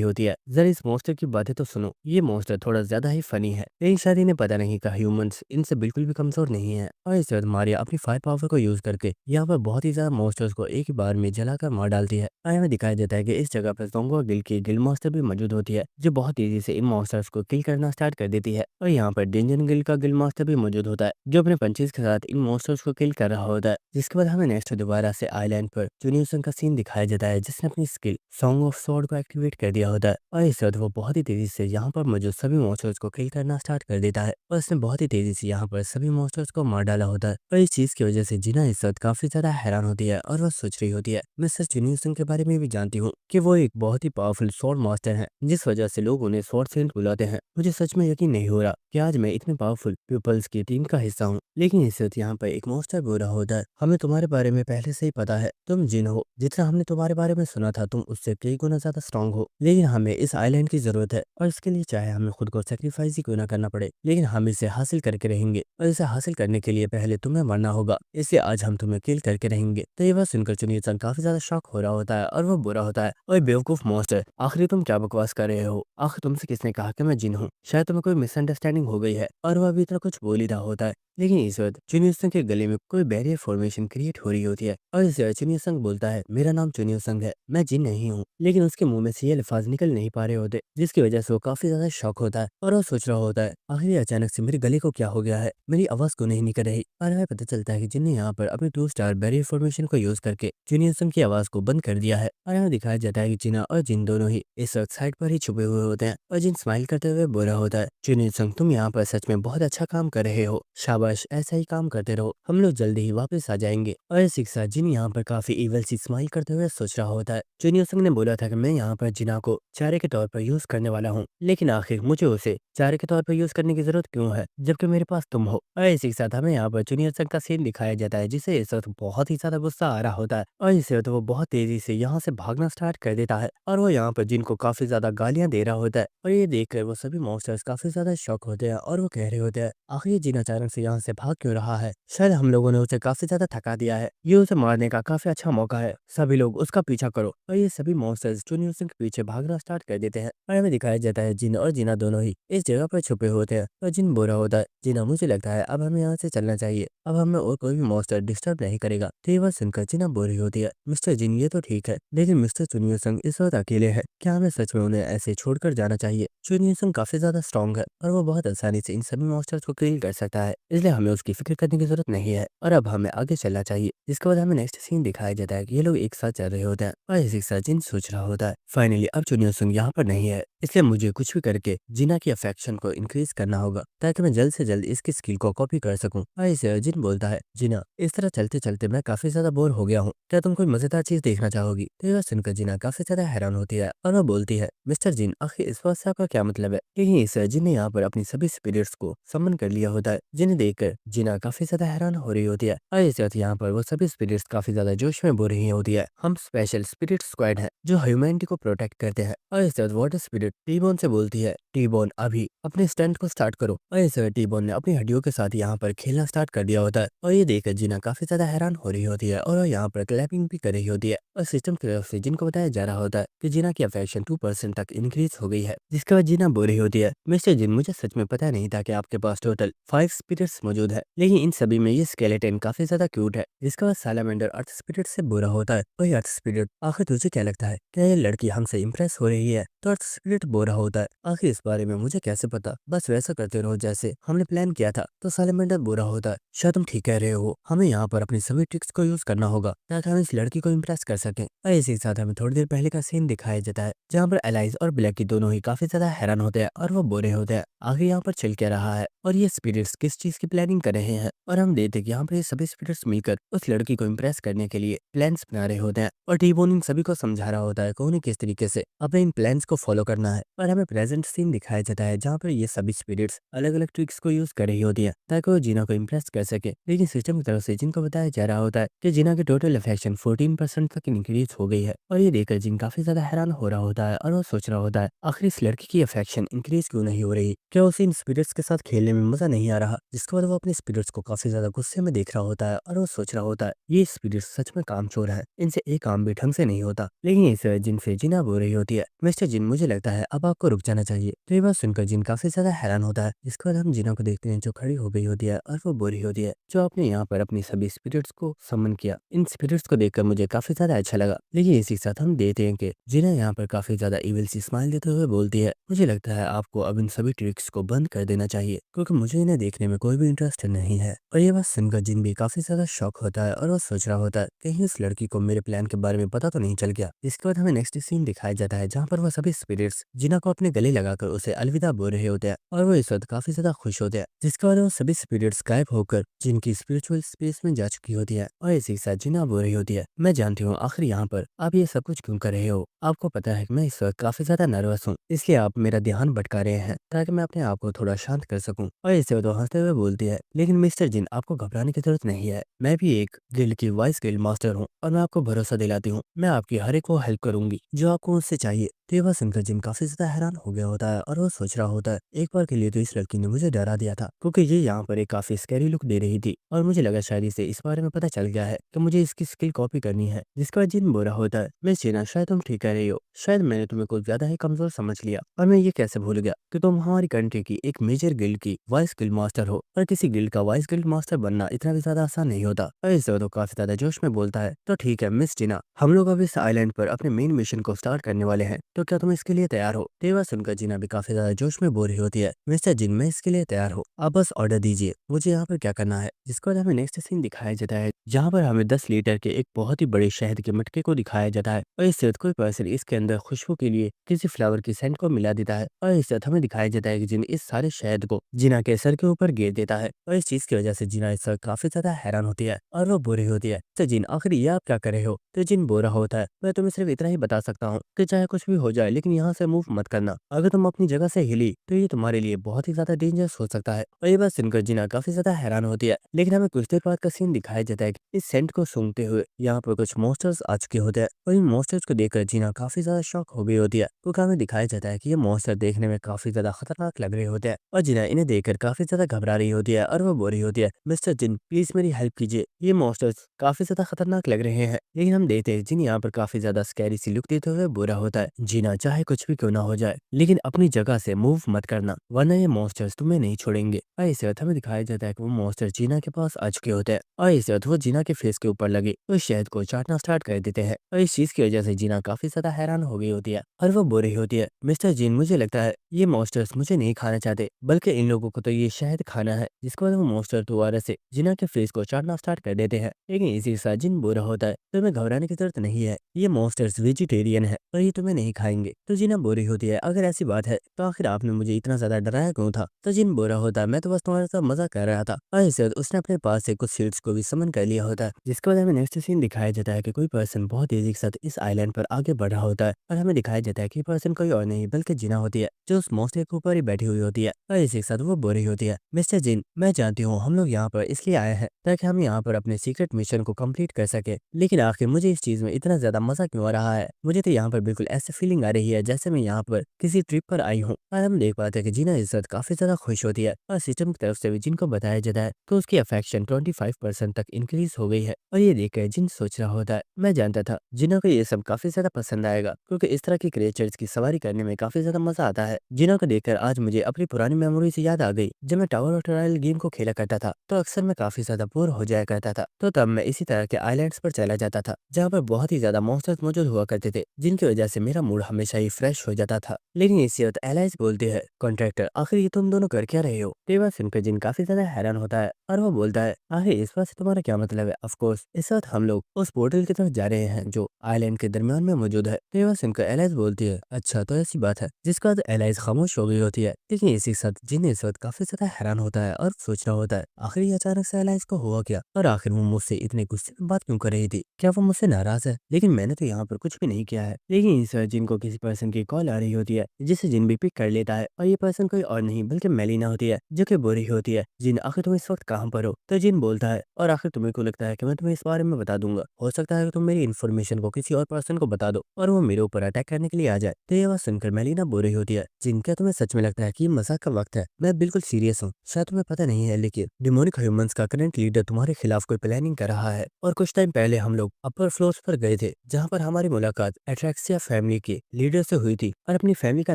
होती है, जरा इस मॉन्स्टर की बातें तो सुनो, ये मॉन्स्टर थोड़ा ज्यादा ही फनी है, लेकिन शायद इन्हें पता नहीं का ह्यूमंस इनसे बिल्कुल भी कमजोर नहीं है। और इस वक्त मारिया अपनी फायर पावर को यूज करके यहाँ पर बहुत ही ज्यादा मॉन्स्टर्स को एक ही बार में जलाकर मार डालती है, और हमें दिखाया जाता है कि इस जगह पर जोंगो गिल की गिल मास्टर भी मौजूद होती है, जो बहुत तेजी से इन मॉन्स्टर्स को किल करना स्टार्ट कर देती है। और यहाँ पर डेंजन गिल का गिल मास्टर भी मौजूद होता है, जो अपने पंचेस के साथ इन मॉन्स्टर्स को किल कर रहा होता है। जिसके बाद हमें नेक्स्ट दोबारा से आइलैंड पर जूनियरसन का सीन दिखाया जाता है जिसने अपनी स्किल सॉन्ग ऑफ स्वॉर्ड को एक्टिवेट कर दिया होता है, और इस वक्त वो बहुत ही तेजी से यहाँ पर मौजूद सभी मॉन्स्टर्स को किल करना स्टार्ट कर देता है, और उसने बहुत ही तेजी से यहाँ पर सभी मॉन्स्टर्स को मार डाला होता है। और इस चीज की वजह से जिना इस वक्त काफी ज्यादा हैरान होती है, और वह सोच रही होती है, मैं सच जूनियरसन के बारे में भी जानती हूँ कि वो एक बहुत ही पावरफुल स्वॉर्ड मास्टर है, जिस वजह से लोग उन्हें स्वॉर्ड सेंट बुलाते हैं। मुझे सच में यकीन नहीं हो रहा कि आज मैं इतने पावरफुल पीपल्स की टीम का हिस्सा हूँ। लेकिन इस वक्त यहाँ पर एक मॉन्स्टर बोल रहा होता है, हमें तुम्हारे बारे में पहले से ही पता है, तुम जिन हो, जितना हमने तुम्हारे बारे में सुना था तुम उससे कई गुना ज्यादा स्ट्रांग हो, लेकिन हमें इस आइलैंड की जरूरत है, और इसके लिए चाहे हमें खुद को सेक्रीफाइस ही क्यों ना करना पड़े, लेकिन हम इसे हासिल करके रहेंगे, और इसे हासिल करने के लिए पहले तुम्हें मरना होगा, इसलिए आज हम तुम्हें किल करके रहेंगे। तो ये बात सुनकर चुनियन काफी ज्यादा शॉक हो रहा होता है, और वो बुरा होता है, ओए बेवकूफ मॉन्स्टर, आखिर तुम क्या बकवास कर रहे हो? आखिर तुमसे किसने कहा कि मैं जिन हूँ? शायद तुम्हें कोई मिसअंडरस्टैंडिंग हो गई है। और वो अभी तक कुछ बोल ही रहा होता है, लेकिन इस वक्त जूनियर संघ के गले में कोई बैरियर फॉर्मेशन क्रिएट हो रही होती है, और इस वक्त जूनियर संघ बोलता है, मेरा नाम जूनियर संघ है, मैं जिन नहीं हूँ। लेकिन उसके मुंह में से ये अल्फाज निकल नहीं पा रहे होते, जिसकी वजह से वो काफी ज्यादा शॉक होता है, और वो सोच रहा होता है, आखिर ये अचानक से मेरे गले को क्या हो गया है, मेरी आवाज को नहीं निकल रही। और हमें पता चलता है कि जिन ने यहाँ पर अपने 2 स्टार बैरियर फॉर्मेशन को यूज करके जूनियर संघ की आवाज को बंद कर दिया है, और यहाँ दिखाया जाता है कि जिना और जिन दोनों ही इस वक्त साइड पर ही छुपे हुए होते हैं, और जिन स्माइल करते हुए बोल रहा होता है, जूनियर संघ तुम यहाँ पर सच में बहुत अच्छा काम कर रहे हो, शाबाश, ऐसा ही काम करते रहो, हम लोग जल्दी ही वापस आ जाएंगे। और इसी के साथ जिन यहाँ पर काफी इवल सी स्माइल करते हुए सोच रहा होता है। जूनियर संग ने बोला था कि मैं यहाँ पर जिना को चारे के तौर पर यूज करने वाला हूँ, लेकिन आखिर मुझे उसे चारे के तौर पर यूज करने की जरूरत क्यों है जबकि मेरे पास तुम हो। और इसी के साथ हमें यहाँ पर जूनियर संग का सीन दिखाया जाता है, जिसे इस वक्त बहुत ही ज्यादा गुस्सा आ रहा होता है और इस वक्त वो बहुत तेजी से यहाँ से भागना स्टार्ट कर देता है और वो यहाँ पर जिनको काफी ज्यादा गालियां दे रहा होता है। और ये देखकर वो सभी मॉन्स्टर्स काफी ज्यादा शॉक होते हैं और वो कह रहे होते हैं आखिर ये जिन अचानक से यहाँ से भाग क्यों रहा है, शायद हम लोगों ने उसे काफी ज्यादा थका दिया है, ये उसे मारने का काफी अच्छा मौका है, सभी लोग उसका पीछा करो। और ये सभी मॉन्स्टर्स जूनियर सिंह के पीछे भागना स्टार्ट कर देते हैं और हमें दिखाया जाता है जिन और जीना दोनों ही इस जगह पर छुपे होते हैं। और जिन बोरा होता है जीना मुझे लगता है अब हमें यहाँ से चलना चाहिए, अब हमें और कोई भी मॉन्स्टर डिस्टर्ब नहीं करेगा। तो ये बात सुनकर जीना बोरी होती है, मिस्टर जिन ये तो ठीक है, लेकिन मिस्टर जूनियर सिंह इस वक्त अकेले है, क्या हमें सच में उन्हें ऐसे छोड़कर जाना चाहिए? जूनियर सिंह काफी ज्यादा स्ट्रॉन्ग है और वो बहुत आसानी से इन सभी मॉन्स्टर्स को किल कर सकता है, इसलिए हमें उसकी फिक्र करने की जरूरत नहीं है और अब हमें आगे चलना चाहिए। जिसके बाद हमें नेक्स्ट सीन दिखाया जाता है कि ये लोग एक साथ चल रहे होते हैं और इसी के साथ जिन सोच रहा होता है फाइनली अब जूनियर सिंह यहाँ पर नहीं है, इसलिए मुझे कुछ भी करके जिना की अफेक्शन को इंक्रीज करना होगा ताकि मैं जल्द से जल्द इसकी स्किल को कॉपी कर सकूं। और इसे जिन बोलता है जिना इस तरह चलते चलते मैं काफी ज्यादा बोर हो गया हूँ, क्या तुम कोई मजेदार चीज देखना चाहोगी? तो यह सुनकर जिना काफी ज्यादा हैरान होती है और वो बोलती है मिस्टर जिन आखिर इस बात से आपका क्या मतलब है? लेकिन इस जिन ने यहाँ पर अपनी सभी स्पिरिट्स को समन कर लिया होता है, जिन्हें देखकर जिना काफी ज्यादा हैरान हो रही होती है। और इस वक्त यहाँ पर वो सभी स्पिरिट्स काफी ज्यादा जोश में बोल रही होती है, हम स्पेशल स्पिरिट स्क्वाड है जो ह्यूमैनिटी को प्रोटेक्ट करते हैं। और इस वक्त वाटर स्पिरिट टी-बोन से बोलती है टी-बोन अभी अपने स्टंट को स्टार्ट करो। और इस वक्त टी-बोन ने अपनी हड्डियों के साथ यहाँ पर खेलना स्टार्ट कर दिया होता है और ये देखकर जिना काफी ज्यादा हैरान हो रही होती है और वो यहाँ पर क्लैपिंग भी कर रही होती है। और सिस्टम की तरफ से जिनको बताया जा रहा होता है कि जिना की अफेक्शन 2% तक इंक्रीज हो गई है, जिसके बाद जिना बोल रही होती है मिस्टर जिन मुझे सच में पता नहीं था कि आपके पास टोटल 5 स्पिरिट्स मौजूद है, लेकिन इन सभी में ये स्केलेटन काफी ज्यादा क्यूट है। जिसके बाद सालामेंडर अर्थ स्पिरिट से बुरा होता है और अर्थ स्पिरिट आखिर तुझे क्या लगता है क्या ये लड़की हमसे इम्प्रेस हो रही है? तो अर्थ स्पिरिट बोरा होता है आखिर इस बारे में मुझे कैसे पता, बस वैसा करते रहो जैसे हमने प्लान किया था। तो सालामेंडर बुरा होता है शायद तुम ठीक कह रहे हो, हमें यहाँ पर अपनी सभी ट्रिक्स को यूज करना होगा ताकि हम इस लड़की को इम्प्रेस कर सकें। और इसी के साथ हमें थोड़ी देर पहले का सीन दिखाया जाता है जहाँ पर एलाइज और ब्लैकी दोनों ही काफी ज्यादा हैरान होते हैं और वो बोरे होते हैं आखिर यहाँ पर चल क्या रहा है और ये स्पिरिट्स किस चीज की प्लानिंग कर रहे हैं। और हम देखते हैं कि यहाँ पर ये सभी स्पिरिट्स मिलकर उस लड़की को इम्प्रेस करने के लिए प्लान्स बना रहे होते हैं और टी-बोन इन सभी को समझा रहा होता है कि उन्हें किस तरीके से अपने इन प्लान्स को फॉलो करना है। और हमें प्रेजेंट सीन दिखाया जाता है जहाँ पर ये सभी स्पिरिट्स अलग अलग ट्रिक्स को यूज कर रही होती है ताकि वो जीना को इम्प्रेस कर सके, लेकिन सिस्टम की तरफ से जिनको बताया जा रहा होता है कि जीना की टोटल अफेक्शन 14% तक इंक्रीज हो गई है। और ये देखकर जिन काफी ज्यादा हैरान हो रहा होता है और वो सोच रहा होता है आखिर इस लड़की की अफेक्शन इंक्रीज क्यों नहीं हो रही, क्या उसे इन स्पिरिट्स के साथ खेलने में मजा नहीं आ रहा? जिसके बाद वो अपने स्पिरिट्स को काफी ज्यादा गुस्से में देख रहा होता है और वो सोच रहा होता है ये स्पिरिट्स सच में कामचोर है, इनसे एक काम भी ढंग से नहीं होता। लेकिन इस जिन से जिना बोल रही होती है मिस्टर जिन मुझे लगता है अब आपको रुक जाना चाहिए। तो ये बात सुनकर जिन काफी ज्यादा हैरान होता है। जिसके बाद हम जिना को देखते हैं जो खड़ी हो गई होती है और वो बोल रही होती है जो आपने यहाँ पर अपनी सभी स्पिरिट्स को समन किया, इन स्पिरिट्स को देखकर मुझे काफी ज्यादा अच्छा लगा। लेकिन इसी के साथ हम देखते हैं कि जिना यहाँ पर काफी ज्यादा इविल सी स्माइल देते हुए बोलती है मुझे लगता है आपको अब इन सभी ट्रिक्स को बंद कर देना चाहिए क्योंकि मुझे इन्हें देखने में कोई भी इंटरेस्ट नहीं है। और ये बात सुनकर जिन भी काफी ज्यादा शॉक होता है और वो सोच रहा होता है कहीं उस लड़की को मेरे प्लान के बारे में पता तो नहीं चल गया। इसके बाद हमें नेक्स्ट सीन दिखाया जाता है जहाँ पर वो सभी स्पिरिट्स जिना को अपने गले लगाकर उसे अलविदा बोल रहे होते हैं और वो इस वक्त काफी ज्यादा खुश होते हैं। जिसके बाद वो सभी स्पिरिट्स गायब होकर जिनकी स्पिरिचुअल स्पेस में जा चुकी होती है और इसी के साथ जिना बोल रही होती है मैं जानती हूँ आखिर यहाँ पर आप ये सब कुछ क्यों कर रहे हो, आपको पता है कि मैं इस वक्त काफी ज्यादा नर्वस हूँ, इसलिए आप मेरा ध्यान भटका रहे हैं ताकि मैं अपने आप को थोड़ा शांत कर सकूं। और इसे तो हंसते हुए बोलती है लेकिन मिस्टर जिन आपको घबराने की जरूरत नहीं है, मैं भी एक गिल्ड की वाइस गिल्ड मास्टर हूँ और मैं आपको भरोसा दिलाती हूँ मैं आपकी हर एक को हेल्प करूंगी जो आपको मुझसे चाहिए। तो ये बात सुनकर जिन काफी ज्यादा हैरान हो गया होता है और वो सोच रहा होता है एक बार के लिए तो इस लड़की ने मुझे डरा दिया था क्योंकि ये यहाँ पर एक काफी स्कैरी लुक दे रही थी और मुझे लगा शायद इसे इस बारे में पता चल गया है कि मुझे इसकी स्किल कॉपी करनी है। जिसके बाद जिन बोला होता है मैं जीना शायद तुम ठीक कह रही हो, शायद मैंने तुम्हें कुछ ज्यादा ही कमजोर समझ लिया और मैं ये कैसे भूल गया कि तुम हमारी कंट्री की एक मेजर गिल्ड की वाइस गिल्ड मास्टर हो और किसी गिल्ड का वाइस गिल्ड मास्टर बनना इतना भी ज्यादा आसान नहीं होता। और इस तो काफी ज्यादा जोश में बोलता है तो ठीक है मिस जीना हम लोग अब इस आइलैंड पर अपने मेन मिशन को स्टार्ट करने वाले हैं, तो तो क्या तुम इसके लिए तैयार हो? तो ये बात सुनकर जीना भी काफी ज्यादा जोश में बोल रही होती है। मिस्टर जिन, मैं इसके लिए तैयार हूँ, आप बस ऑर्डर दीजिए, मुझे यहाँ पर क्या करना है। जिसके बाद हमें नेक्स्ट सीन दिखाया जाता है जहाँ पर हमें 10 लीटर के एक बहुत ही बड़े शहद के मटके को दिखाया जाता है और इस कोई पर्सन इसके अंदर खुशबू के लिए किसी फ्लावर की सेंट को मिला देता है और इस हमें दिखाया जाता है कि जिन इस सारे शहद को जीना के सर के ऊपर गिर देता है और इस चीज की वजह से जीना इस वक्त काफी ज्यादा हैरान होती है और वो बुरी होती है। तो जिन, आखिर ये आप क्या कर रहे हो? तो जिन बोरा होता है, मैं तुम्हें सिर्फ इतना ही बता सकता हूँ कि चाहे कुछ भी हो जाए लेकिन यहाँ से मूव मत करना। अगर तुम अपनी जगह से हिली तो ये तुम्हारे लिए बहुत ही ज्यादा डेंजरस हो सकता है। और ये बात सुनकर जीना काफी ज्यादा हैरान होती है। लेकिन हमें कुछ देर बाद का सीन दिखाया जाता है कि इस सेंट को सूंघते हुए यहाँ पर कुछ मॉन्स्टर्स आ चुके होते हैं और इन मॉन्स्टर्स को देखकर जीना काफी ज्यादा शॉक हो गई होती है क्योंकि हमें दिखाया जाता है कि ये मॉन्स्टर देखने में काफी ज्यादा खतरनाक लग रहे होते हैं और जीना इन्हें देखकर काफी ज्यादा घबरा रही होती है और वो बोल रही होती है, मिस्टर जिन प्लीज मेरी हेल्प कीजिए, ये मॉन्स्टर्स काफी ज्यादा खतरनाक लग रहे हैं। लेकिन हम देखते हैं जिन यहाँ पर काफी ज्यादा स्कैरी सी लुक देते हुए बुरा होता है। जीना, चाहे कुछ भी क्यों ना हो जाए लेकिन अपनी जगह से मूव मत करना वरना ये मॉन्स्टर्स तुम्हें नहीं छोड़ेंगे। और इस वक्त हमें दिखाया जाता है कि वो मॉन्स्टर जीना के पास आ चुके होते हैं और इस वक्त वो जीना के फेस के ऊपर लगे उस शहद को चाटना स्टार्ट कर देते हैं और इस चीज की वजह से जीना काफी ज्यादा हैरान हो गई होती है और वो बोल रही होती है, मिस्टर जीन मुझे लगता है ये मॉन्स्टर्स मुझे नहीं खाना चाहते बल्कि इन लोगों को तो ये शहद खाना है। जिसके बाद वो मॉन्स्टर दोबारा से जीना के फेस को चाटना स्टार्ट कर देते हैं। लेकिन इसी के साथ जिन बुरा होता है, तो तुम्हें घबराने की जरूरत नहीं है, ये मॉन्स्टर्स वेजिटेरियन है और ये तुम्हें नहीं खाएंगे। तो जीना बोल रही होती है, अगर ऐसी बात है तो आखिर आपने मुझे इतना ज्यादा डराया क्यों था? तो जिन बुरा होता है, मैं तो बस तुम्हारे साथ मजा कर रहा था। और इसके बाद उसने अपने पास से कुछ सीड्स को भी समन कर लिया होता है। जिसके बाद हमें नेक्स्ट सीन दिखाया जाता है कि कोई पर्सन बहुत तेजी के साथ इस आइलैंड पर आगे बढ़ रहा होता है और हमें दिखाया जाता है कि पर्सन कोई और नहीं बल्कि जीना होती है जो उस मॉन्स्टर के ऊपर ही बैठी हुई होती है और इसी के साथ वो बोल रही होती है, मिस्टर जिन मैं जानती हूँ हम लोग यहाँ पर इसलिए आए हैं ताकि हम यहाँ पर अपने सीक्रेट मिशन को कंप्लीट कर सके, लेकिन आखिर मुझे इस चीज में इतना ज्यादा मजा क्यों आ रहा है? मुझे तो यहाँ पर बिल्कुल ऐसी फीलिंग आ रही है जैसे मैं यहाँ पर किसी ट्रिप पर आई हूँ। और हम देख पाते हैं कि जीना इस वक्त काफी ज्यादा खुश होती है और सिस्टम की तरफ से भी जिनको बताया जाता है तो उसकी अफेक्शन 25% तक इंक्रीज हो गई है। और ये देखकर जिन सोच रहा होता है, मैं जानता था जिन्हों को ये सब काफी ज्यादा पसंद आएगा क्योंकि इस तरह की क्रिएचर्स की सवारी करने में काफी ज्यादा मजा आता है। जिन्हों को देखकर आज मुझे अपनी पुरानी मेमोरी से याद आ गई। जब मैं टावर ऑफ ट्रायल गेम को खेला करता था तो अक्सर मैं काफी ज्यादा बोर हो जाया करता था, तो तब मैं इसी तरह के आइलैंड्स पर चला जाता था जहाँ पर बहुत ही ज्यादा मॉन्स्टर्स मौजूद हुआ करते थे जिनकी वजह से मेरा मूड हमेशा ही फ्रेश हो जाता था। लेकिन इसी वक्त एलाइज बोलती है, कॉन्ट्रैक्टर आखिर ये तुम दोनों कर क्या रहे हो? तो ये बात सुनकर जिन काफी ज्यादा हैरान होता है और वो बोलता है, आखिर इस बात से तुम्हारा क्या मतलब है? ऑफ कोर्स इस वक्त हम लोग उस पोर्टल की तरफ जा रहे हैं जो आइलैंड के दरमियान में मौजूद है। तो ये बात सुनकर एलाइज बोलती है, अच्छा तो ऐसी बात है। जिसके बाद एलाइज खामोश हो गई होती है। लेकिन इसी के साथ जिन इस वक्त काफी ज्यादा हैरान होता है और सोच रहा होता है आखिर ये अचानक से एलाइज को हुआ क्या और आखिर वो मुझसे इतने गुस्से में बात क्यों कर रही थी? क्या वो मुझसे नाराज है? लेकिन मैंने तो यहाँ पर कुछ भी नहीं किया है। लेकिन इस वक्त जिन को किसी पर्सन की कॉल आ रही होती है जिसे जिन भी पिक कर लेता है और ये पर्सन कोई और नहीं बल्कि मेलिना होती है जो कि बोल रही होती है, जिन आखिर तुम इस वक्त कहाँ पर हो? तो जिन बोलता है, और आखिर तुम्हें को लगता है कि मैं तुम्हें इस बारे में बता दूंगा, हो सकता है कि तुम मेरी इन्फॉर्मेशन को किसी और पर्सन को बता दो और वो मेरे ऊपर अटैक करने के लिए आ जाए। तो ये बात सुनकर मेलिना बोल रही होती है, जिन क्या तुम्हें सच में लगता है कि ये मजाक का वक्त है? मैं बिल्कुल सीरियस हूँ। शायद तुम्हें पता नहीं है लेकिन डिमोनिक ह्यूमंस का करंट लीडर तुम्हारे खिलाफ कोई प्लानिंग कर रहा है और कुछ टाइम पहले हम लोग अपर फ्लोर्स पर गए थे जहाँ पर हमारी मुलाकात एट्रैक्सिया फैमिली के लीडर से हुई थी और अपनी फैमिली का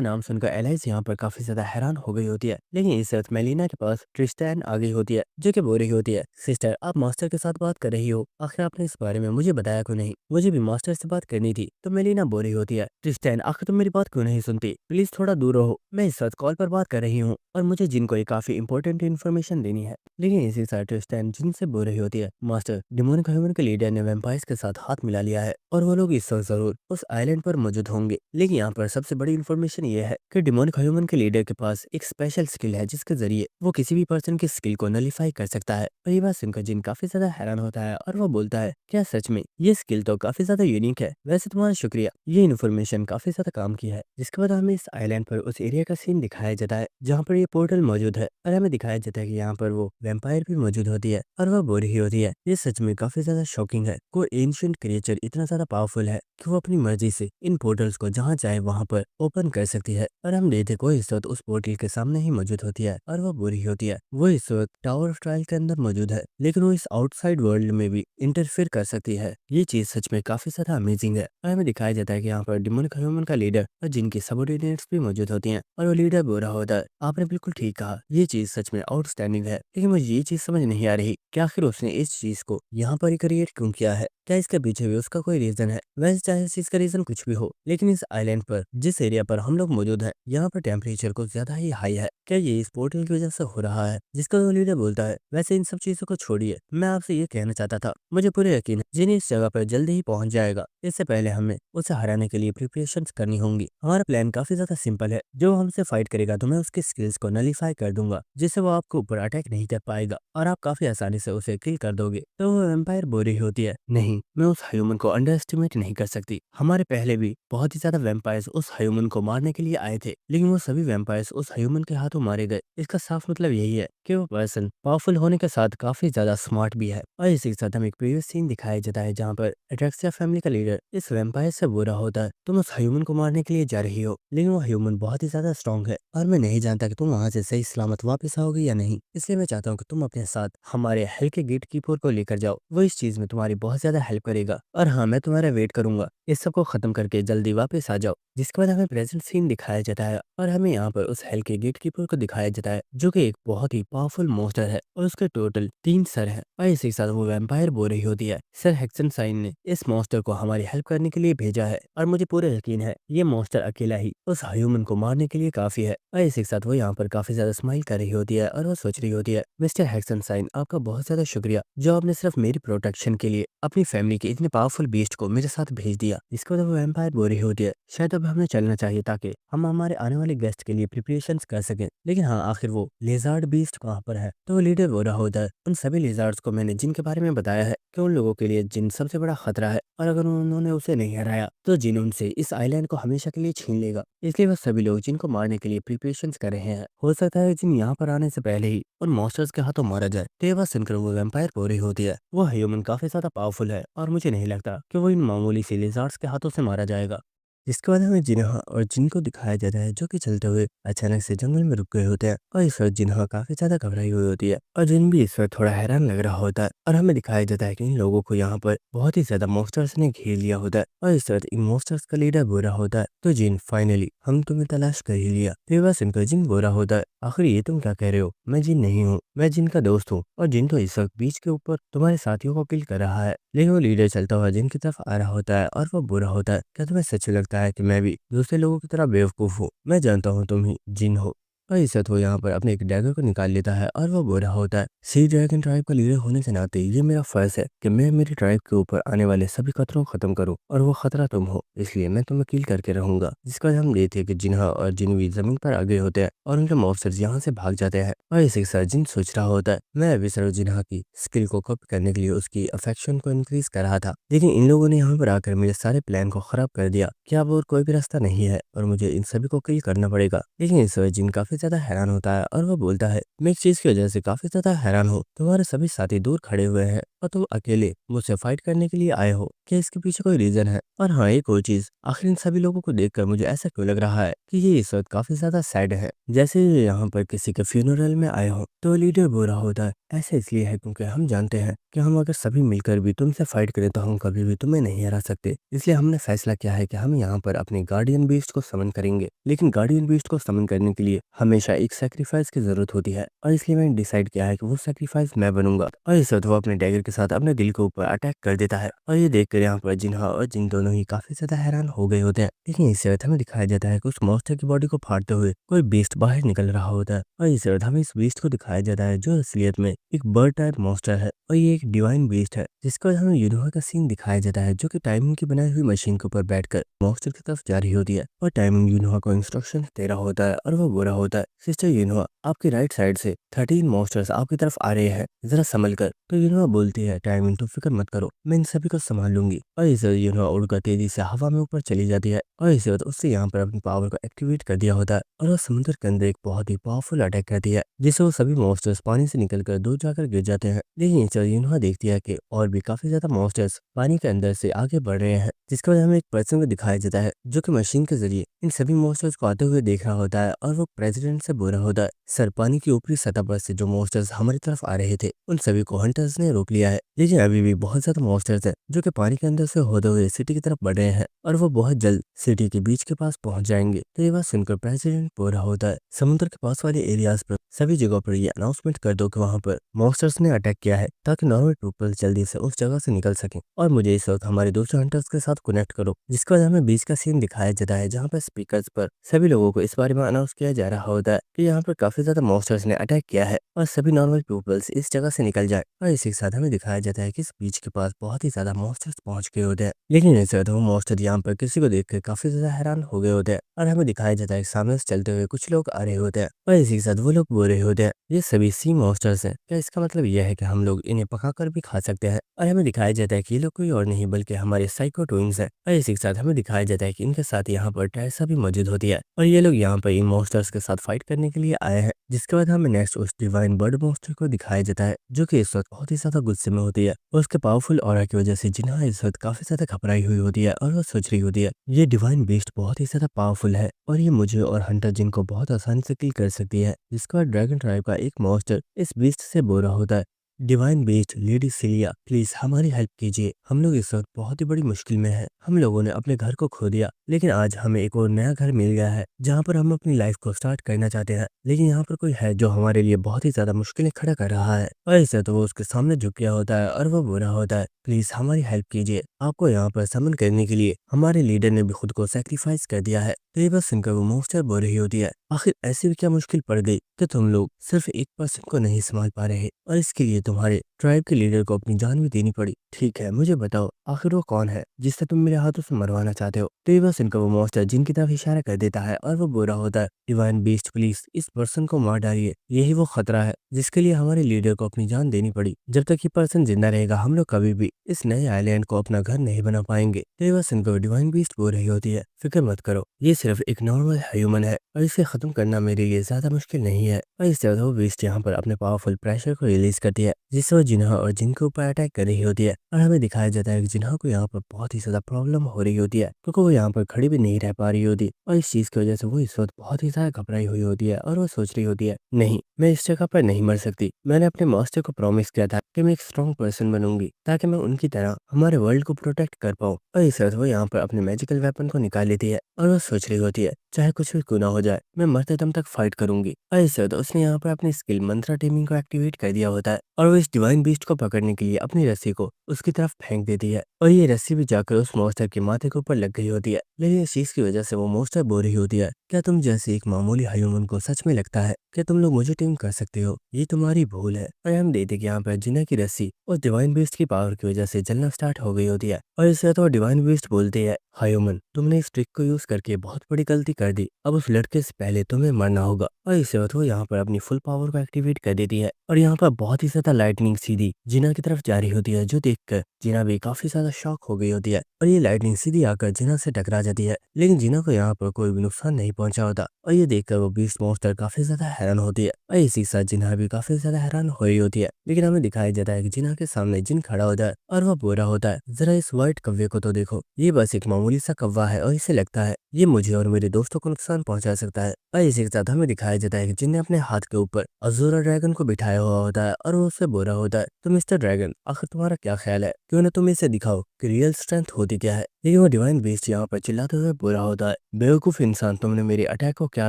नाम सुनकर एलाइज यहाँ पर काफी ज्यादा हैरान हो गई होती है। लेकिन इस वक्त मेलिना के पास ट्रिस्टैन आ गई होती है जो कि बोल रही होती है, सिस्टर आप मास्टर के साथ बात कर रही हो, आखिर आपने इस बारे में मुझे बताया क्यों नहीं? मुझे भी मास्टर से बात करनी थी। तो मेलिना बोल रही होती है, ट्रिस्टैन आखिर तुम मेरी बात क्यों नहीं सुनती? प्लीज थोड़ा दूर रहो, मैं इस वक्त कॉल पर बात कर रही हूँ और मुझे जिन को काफी इंपॉर्टेंट इन्फॉर्मेशन देनी है। लेकिन इसी साथ ट्रिस्टैन जिन से बोल रही होती है, मास्टर डिमोनिक ह्यूमन के लीडर ने वैम्पायर्स के साथ हाथ मिला लिया है और वो लोग इस वक्त जरूर उस आइलैंड पर मौजूद होंगे। लेकिन यहाँ पर सबसे बड़ी इन्फॉर्मेशन ये है कि डिमोनिक ह्यूमन के लीडर के पास एक स्पेशल स्किल है जिसके जरिए वो किसी भी पर्सन की स्किल को नलीफाई कर सकता है। और ये बात सुनकर जिन काफी ज्यादा हैरान होता है और वो बोलता है, क्या सच में? ये स्किल तो काफी ज्यादा यूनिक है। वैसे तुम्हारा शुक्रिया, ये इन्फॉर्मेशन काफी ज्यादा काम की है। जिसके बाद हमें इस आइलैंड पर उस एरिया का सीन दिखाया जाता है जहाँ पर ये पोर्टल मौजूद है और हमें दिखाया जाता है कि यहाँ पर वो वैम्पायर भी मौजूद होती है और वह बोल रही होती है, ये सच में काफी ज्यादा शॉकिंग है। कोई एंशिएंट क्रिएचर इतना ज्यादा पावरफुल है कि वो अपनी मर्जी से इन पोर्टल्स को जहाँ चाहे वहाँ पर ओपन कर सकती है। और हम देखते को इस वक्त उस पोर्टल के सामने ही मौजूद होती है और वो बोल रही होती है, वो इस वक्त टावर ऑफ ट्रायल के अंदर मौजूद है, लेकिन वो इस आउटसाइड वर्ल्ड में भी इंटरफेयर कर सकती है। ये चीज सच में काफी ज्यादा अमेजिंग है और हमें दिखाया जाता है कि यहाँ पर डिमोनिक ह्यूमन का लीडर और जिनकी सबऑर्डिनेट्स भी मौजूद होती हैं और वो लीडर बुरा होता है। आपने बिल्कुल ठीक कहा, ये चीज सच में आउटस्टैंडिंग है, लेकिन मुझे ये चीज समझ नहीं आ रही कि आखिर उसने इस चीज को यहाँ पर ही क्रिएट क्यों किया है। क्या इसके पीछे भी उसका कोई रीजन है? वैसे चाहे इस चीज का रीजन कुछ भी हो, लेकिन इस आइलैंड पर जिस एरिया पर हम लोग मौजूद हैं, यहाँ पर टेम्परेचर कुछ ज्यादा ही हाई है। क्या ये इस पोर्टल की वजह से हो रहा है जिसका वो लीडर बोलता है? वैसे इन सब चीजों को छोड़िए, मैं आपसे ये कहना चाहता था, मुझे पूरे यकीन है जिन्हें इस जगह पर जल्दी ही पहुंच जाएगा। इससे पहले हमें उसे हराने के लिए प्रिपरेशन करनी होंगी। हमारा प्लान काफी ज्यादा सिंपल है, जो हमसे फाइट करेगा तो मैं उसके स्किल्स को नलीफाई कर दूंगा, जिससे वो आपको ऊपर अटैक नहीं कर पाएगा और आप काफी आसानी से उसे किल कर दोगे। तो वो वेम्पायर बोरी होती है, नहीं मैं उस ह्यूमन को अंडर एस्टिमेट नहीं कर सकती। हमारे पहले भी बहुत ही ज्यादा वेम्पायर्स उस ह्यूमन को मारने के लिए आए थे, लेकिन वो सभी वेम्पायर्स उस ह्यूमन के हाथों मारे गए। इसका साफ मतलब यही है कि वो पर्सन पावरफुल होने के साथ काफी ज्यादा स्मार्ट भी है। और इसी के साथ हमें एक प्रीवियस सीन दिखाया जाता है जहाँ पर एट्रेक्सिया फैमिली का लीडर इस वेम्पायर से बुरा होता है। तुम उस ह्यूमन को मारने के लिए जा रही हो, लेकिन वो ह्यूमन बहुत ही ज्यादा स्ट्रॉन्ग है और मैं नहीं जानता कि तुम वहां से सही सलामत वापस आओगे या नहीं। इसलिए मैं चाहता हूँ कि तुम अपने साथ हमारे हल के गेट कीपर को लेकर जाओ, वो इस चीज में तुम्हारी बहुत ज्यादा हेल्प करेगा। और हाँ, मैं तुम्हारा वेट करूंगा, इस सब को खत्म करके जल्दी वापस आ जाओ। जिसके बाद हमें प्रेजेंट सीन दिखाया जाता है और हमें यहाँ पर उस हेल के गेट कीपर को दिखाया जाता है, जो कि एक बहुत ही पावरफुल मॉन्स्टर है और उसके टोटल 3 सर हैं। और इसी के साथ वो वैम्पायर बोल रही होती है, सर हेक्सेनसाइन ने इस मॉन्स्टर को हमारी हेल्प करने के लिए भेजा है और मुझे पूरा यकीन है ये मॉन्स्टर अकेला ही उस ह्यूमन को मारने के लिए काफी है। और इसी के साथ वो यहाँ पर काफी ज्यादा स्माइल कर रही होती है और वो सोच रही होती है, मिस्टर हेक्सेनसाइन आपका बहुत ज्यादा शुक्रिया, जो आपने सिर्फ मेरी प्रोटेक्शन के लिए अपनी फैमिली के इतने पावरफुल बीस्ट को मेरे साथ भेज दिया। इसके बाद वो वैम्पायर बोल रही होती है, शायद अब हमें चलना चाहिए ताकि हम हमारे आने वाले गेस्ट के लिए प्रिपरेशन कर सकें। लेकिन हाँ, आखिर वो लेजार्ड बीस्ट कहाँ पर है? तो वो लीडर बोल रहा होता है, उन सभी लेजार्ड्स को मैंने जिन के बारे में बताया है कि उन लोगों के लिए जिन सबसे बड़ा खतरा है और अगर उन्होंने उसे नहीं हराया तो जिन उनसे इस आइलैंड को हमेशा के लिए छीन लेगा। इसलिए वह सभी लोग जिनको मारने के लिए प्रिपरेशन कर रहे हैं। हो सकता है जिन यहाँ पर आने से पहले ही उन मॉन्स्टर्स के हाथों मारा जाए। तो ये बात सुनकर वो वैम्पायर बोल रही होती है, वो ह्यूमन काफी ज्यादा पावरफुल है और मुझे नहीं लगता कि वो इन मामूली सी लेजार्ड्स के हाथों से मारा जाएगा। जिसके बाद हमें जिन्हा और जिन को दिखाया जाता है, जो कि चलते हुए अचानक से जंगल में रुक गए होते हैं और इस वक्त जिन्हा काफी ज्यादा घबराई हुई होती है और जिन भी इस वक्त थोड़ा हैरान लग रहा होता है। और हमें दिखाया जाता है कि इन लोगों को यहाँ पर बहुत ही ज्यादा मॉन्स्टर्स ने घेर लिया होता है और इस वक्त इन मॉन्स्टर्स का लीडर बुरा होता है। तो जिन फाइनली हम तुम्हें तलाश कर ही लिया। तो ये बात सुनकर जिन बुरा होता है, आखिर ये तुम क्या कह रहे हो? मैं जिन नहीं हूँ, मैं जिन का दोस्त हूँ और जिन तो इस वक्त बीच के ऊपर तुम्हारे साथियों को किल कर रहा है। लेकिन वो लीडर चलता हुआ जिन की तरफ आ रहा होता है और वो बुरा होता है, क्या तुम्हें सच लगता है कि मैं भी दूसरे लोगों की तरह बेवकूफ हूँ? मैं जानता हूँ तुम ही जिन हो। और इस वक्त वो यहाँ पर अपने एक डैगर को निकाल लेता है और वो बुरा होता है, सी ड्रैगन ट्राइब का लीडर होने के नाते ये मेरा फर्ज है कि मैं मेरी ट्राइब के ऊपर आने वाले सभी खतरों को खत्म करूँ और वो खतरा तुम हो, इसलिए मैं तुम्हें किल करके रहूंगा। जिसके बाद हम देखते हैं कि जिन्हा और जिनवी जमीन पर आ गए होते हैं और उनके मॉन्स्टर्स यहाँ से भाग जाते हैं। और इसी के साथ जिन सोच रहा होता है, मैं अभी सिर्फ जिन्हा की स्किल को कॉपी करने के लिए उसकी अफेक्शन को इंक्रीज कर रहा था, लेकिन इन लोगों ने यहाँ पर आकर मेरे सारे प्लान को खराब कर दिया। क्या अब और कोई भी रास्ता नहीं है और मुझे इन सभी को किल करना पड़ेगा? लेकिन इस वजह जिन काफी ज्यादा हैरान होता है और वो बोलता है, मैं एक चीज की वजह से काफी ज्यादा हैरान हूँ, तुम्हारे सभी साथी दूर खड़े हुए हैं और तुम अकेले मुझसे फाइट करने के लिए आए हो। क्या इसके पीछे कोई रीजन है? और हाँ, एक और चीज, आखिर इन सभी लोगों को देखकर मुझे ऐसा क्यों लग रहा है कि ये इस वक्त काफी ज्यादा सैड है, जैसे ये यहाँ पर किसी के फ्यूनरल में आए हो। तो लीडर बोल रहा होता है, ऐसा इसलिए है क्योंकि हम जानते हैं कि हम अगर सभी मिलकर भी तुमसे फाइट करें तो हम कभी भी तुम्हें नहीं हरा सकते। इसलिए हमने फैसला किया है कि हम यहाँ पर अपने गार्डियन बीस्ट को समन करेंगे। लेकिन गार्डियन बीस्ट को समन करने के लिए हमेशा एक सेक्रीफाइस की जरूरत होती है और इसलिए मैंने डिसाइड किया है कि वो सेक्रीफाइस मैं बनूंगा। और इस वक्त वो अपने डैगर के साथ अपने दिल के ऊपर अटैक कर देता है और ये देखकर यहाँ पर जिन्हा और जिन दोनों ही काफी ज्यादा हैरान हो गए होते हैं। लेकिन इस वक्त हमें दिखाया जाता है कि उस मॉन्स्टर की बॉडी को फाड़ते हुए कोई बीस्ट बाहर निकल रहा होता है और इस वक्त हमें इस बीस्ट को दिखाया जाता है जो असलियत में एक बर्ड टाइप मॉन्स्टर है और ये एक डिवाइन बीस्ट है। जिसके बाद हमें यूनोहा का सीन दिखाया जाता है, जो कि टाइमिंग की बनाई हुई मशीन के ऊपर बैठकर मॉन्स्टर की तरफ जा रही होती है और टाइमिंग यूनोहा को इंस्ट्रक्शन दे रहा होता है और वो बुरा होता है, सिस्टर यूनोहा आपकी राइट साइड से 13 मॉन्स्टर्स आपकी तरफ आ रहे हैं, जरा संभल कर। तो यूनोहा बोलती है, टाइमिंग तुम फिक्र मत करो, मैं इन सभी को संभाल लूंगी। और इस यूनोहा उड़कर तेजी से हवा में ऊपर चली जाती है और इस वक्त उससे यहाँ पर अपनी पावर को एक्टिवेट कर दिया होता है और वो समुद्र के अंदर एक बहुत ही पावरफुल अटैक करती है, जिससे वो सभी मॉन्स्टर्स पानी से निकलकर दूर जाकर गिर जाते हैं। लेकिन इस यूनोहा देखती है कि और भी काफी ज्यादा मॉन्स्टर्स पानी के अंदर से आगे बढ़ रहे हैं, जिसके वजह हमें एक पर्सन को दिखाया जाता है जो कि मशीन के जरिए इन सभी मॉन्स्टर्स को आते हुए देख रहा होता है। और वो प्रेसिडेंट से बोल रहा होता है, सर पानी की ऊपरी सतह पर से जो मॉन्स्टर्स हमारी तरफ आ रहे थे उन सभी को हंटर्स ने रोक लिया है, लेकिन अभी भी बहुत ज्यादा मॉन्स्टर्स है जो कि पानी के अंदर से होते हुए सिटी की तरफ बढ़ रहे हैं और वो बहुत जल्द सिटी के बीच के पास पहुंच जाएंगे। तो ये बात सुनकर प्रेसिडेंट बोल रहा होता है, समुद्र के पास वाले एरियाज पर सभी जगहों पर ये अनाउंसमेंट कर दो कि वहां पर मॉन्स्टर्स ने अटैक किया है, ताकि नॉर्मल पीपल जल्दी से उस जगह से निकल सकें। और मुझे इस वक्त हमारे दूसरे हंटर्स के साथ कनेक्ट करो, जिसके बाद हमें बीच का सीन दिखाया जाता है जहाँ पर स्पीकर्स पर सभी लोगों को इस बारे में अनाउंस किया जा रहा होता है कि यहाँ पर काफी ज्यादा मॉन्स्टर्स ने अटैक किया है और सभी नॉर्मल पीपल्स इस जगह से निकल जाए। और इसी के साथ हमें दिखाया जाता है कि इस बीच के पास बहुत ही ज्यादा मॉन्स्टर्स पहुंच गए होते हैं, लेकिन इस वक्त वो मॉन्स्टर यहाँ पर किसी को देखकर काफी ज्यादा हैरान हो गए होते हैं। और हमें दिखाया जाता है कि सामने से चलते हुए कुछ लोग आ रहे होते हैं और इसी के साथ वो लोग बोल रहे होते हैं, ये सभी सी मॉन्स्टर्स हैं, क्या इसका मतलब यह है कि हम लोग इन्हें पकाकर भी खा सकते हैं। और हमें दिखाया जाता है कि ये लोग कोई और नहीं बल्कि हमारे साइको ट्विंस हैं। और इसी के साथ हमें दिखाया जाता है कि इनके साथ यहाँ पर टैसा भी मौजूद होती है और ये लोग यहाँ पर इन मॉन्स्टर्स के साथ फाइट करने के लिए आए हैं। जिसके बाद हमें नेक्स्ट उस डिवाइन बर्ड मॉन्स्टर को दिखाया जाता है जो कि इस वक्त बहुत ही ज्यादा गुस्से में होती है और उसके पावरफुल ऑरा की वजह से जिन्हा इस वक्त काफी ज्यादा घबराई हुई होती है और वो सोच रही होती है ये डिवाइन बीस्ट बहुत ही ज्यादा पावरफुल है और ये मुझे और हंटर जिन को बहुत आसानी से किल कर सकती है। जिसके बाद ड्रैगन ट्राइब का एक मॉन्स्टर इस बीस्ट से बोल रहा होता है, divine beast lady cilia please हमारी हेल्प कीजिए, हम लोग इस वक्त बहुत ही बड़ी मुश्किल में हैं। हम लोगों ने अपने घर को खो दिया, लेकिन आज हमें एक और नया घर मिल गया है जहाँ पर हम अपनी लाइफ को स्टार्ट करना चाहते हैं। लेकिन यहाँ पर कोई है जो हमारे लिए बहुत ही ज्यादा मुश्किलें खड़ा कर रहा है। और इससे तो वो उसके सामने झुक गया होता है और वो बोल रहा होता है, प्लीज हमारी हेल्प कीजिए, आपको यहाँ पर समन करने के लिए हमारे लीडर ने भी खुद को सेक्रीफाइस कर दिया है। तो ये बस सुनकर वो मॉन्स्टर बोल रही होती है, आखिर ऐसी भी क्या मुश्किल पड़ गई कि तुम लोग सिर्फ एक पर्सन को नहीं संभाल पा रहे और इसके लिए तुम्हारे ट्राइब के लीडर को अपनी जान भी देनी पड़ी। ठीक है, मुझे बताओ आखिर वो कौन है जिससे तुम मेरे हाथों से मरवाना चाहते हो। तो ये बस सुनकर वो मॉन्स्टर जिनकी तरफ इशारा कर देता है और वो बोल रहा होता है, डिवाइन बीस्ट प्लीज इस पर्सन को मार डालिए, यही वो खतरा है जिसके लिए हमारे लीडर को अपनी जान देनी पड़ी। जब तक ये पर्सन जिंदा रहेगा हम लोग कभी भी इस नए आइलैंड को अपना घर नहीं बना पाएंगे। तो ये बस सुनकर डिवाइन बीस्ट बोल रही होती है, फिक्र मत करो, ये सिर्फ एक नॉर्मल ह्यूमन है और इसे खत्म करना मेरे लिए ज्यादा मुश्किल नहीं है। और इस तरह वो बीस्ट यहाँ पर अपने पावरफुल प्रेशर को रिलीज करती है, जिससे वो जिन्हा और जिन के ऊपर अटैक कर रही होती है। और हमें दिखाया जाता है कि जिन्हा को यहाँ पर बहुत ही ज्यादा प्रॉब्लम हो रही होती है, क्योंकि वो यहाँ पर खड़ी भी नहीं रह पा रही होती और इस चीज की वजह से वो इस वक्त बहुत ही ज्यादा घबराई हुई होती है। और वो सोच रही होती है, नहीं मैं इस जगह पर नहीं मर सकती, मैंने अपने मास्टर को प्रॉमिस किया था कि मैं एक स्ट्रॉन्ग पर्सन बनूंगी ताकि मैं उनकी तरह हमारे वर्ल्ड को प्रोटेक्ट कर पाऊँ। और इस वक्त वो यहाँ पर अपने मैजिकल वेपन को निकाल लेती है और वो सोच रही होती है, चाहे कुछ भी क्यों ना हो जाए मैं मरते दम तक फाइट करूंगी। और इस वक्त उसने यहाँ पर अपनी स्किल मंत्रा टेमिंग को एक्टिवेट कर दिया होता है और वो इस डिवाइन बीस्ट को पकड़ने के लिए अपनी रस्सी को उसकी तरफ फेंक देती है और ये रस्सी भी जाकर उस मॉन्स्टर के माथे के ऊपर लग गई होती है। लेकिन इस चीज की वजह से वो मॉन्स्टर बोल रही होती है, क्या तुम जैसे एक मामूली ह्यूमन को सच में लगता है कि तुम लोग मुझे टीम कर सकते हो, ये तुम्हारी भूल है। और हम देखते कि यहाँ पर जिन्ना की रस्सी उस डिवाइन बीस्ट की पावर की वजह से जलना स्टार्ट हो गई होती है। और इससे तो डिवाइन बीस्ट बोलते हैं, ह्यूमन तुमने इस ट्रिक को यूज करके बहुत बड़ी गलती कर दी, अब उस लड़के से पहले तुम्हें मरना होगा। और इससे वो यहाँ पर अपनी फुल पावर को एक्टिवेट कर देती है और यहाँ पर बहुत ही ज्यादा लाइटनिंग सीधी जिना की तरफ जा रही होती है, जो देखकर जिना भी काफी ज्यादा शॉक हो गई होती है। और ये लाइटनिंग सीधी आकर जिना से टकरा जाती है, लेकिन जिना को यहाँ पर कोई भी नुकसान नहीं पहुंचा होता। और ये देखकर वो बीस्ट मॉन्स्टर काफी ज्यादा हैरान होती है और इसी के साथ जिना भी काफी ज्यादा हैरान हो रही होती है। लेकिन हमें दिखाया जाता है कि जिना के सामने जिन खड़ा होता है और वो बोल रहा होता है, जरा इस व्हाइट कव्वे को तो देखो, ये बस एक मामूली सा कव्वा है और इसे लगता है ये मुझे और मेरे दोस्तों को नुकसान पहुंचा सकता है। और इसी के साथ हमें दिखाया जाता है कि जिन ने अपने हाथ के ऊपर अजूरा ड्रैगन को बिठाया हुआ होता है और वो उससे बोल रहा होता है, तो मिस्टर ड्रैगन आखिर तुम्हारा क्या ख्याल है, क्यों ना तुम इसे दिखाओ कि रियल स्ट्रेंथ होती क्या है। लेकिन वो डिवाइन बीस्ट यहाँ पर चिल्लाते हुए बोल रहा होता है, बेवकूफ इंसान तुमने मेरे अटैक को क्या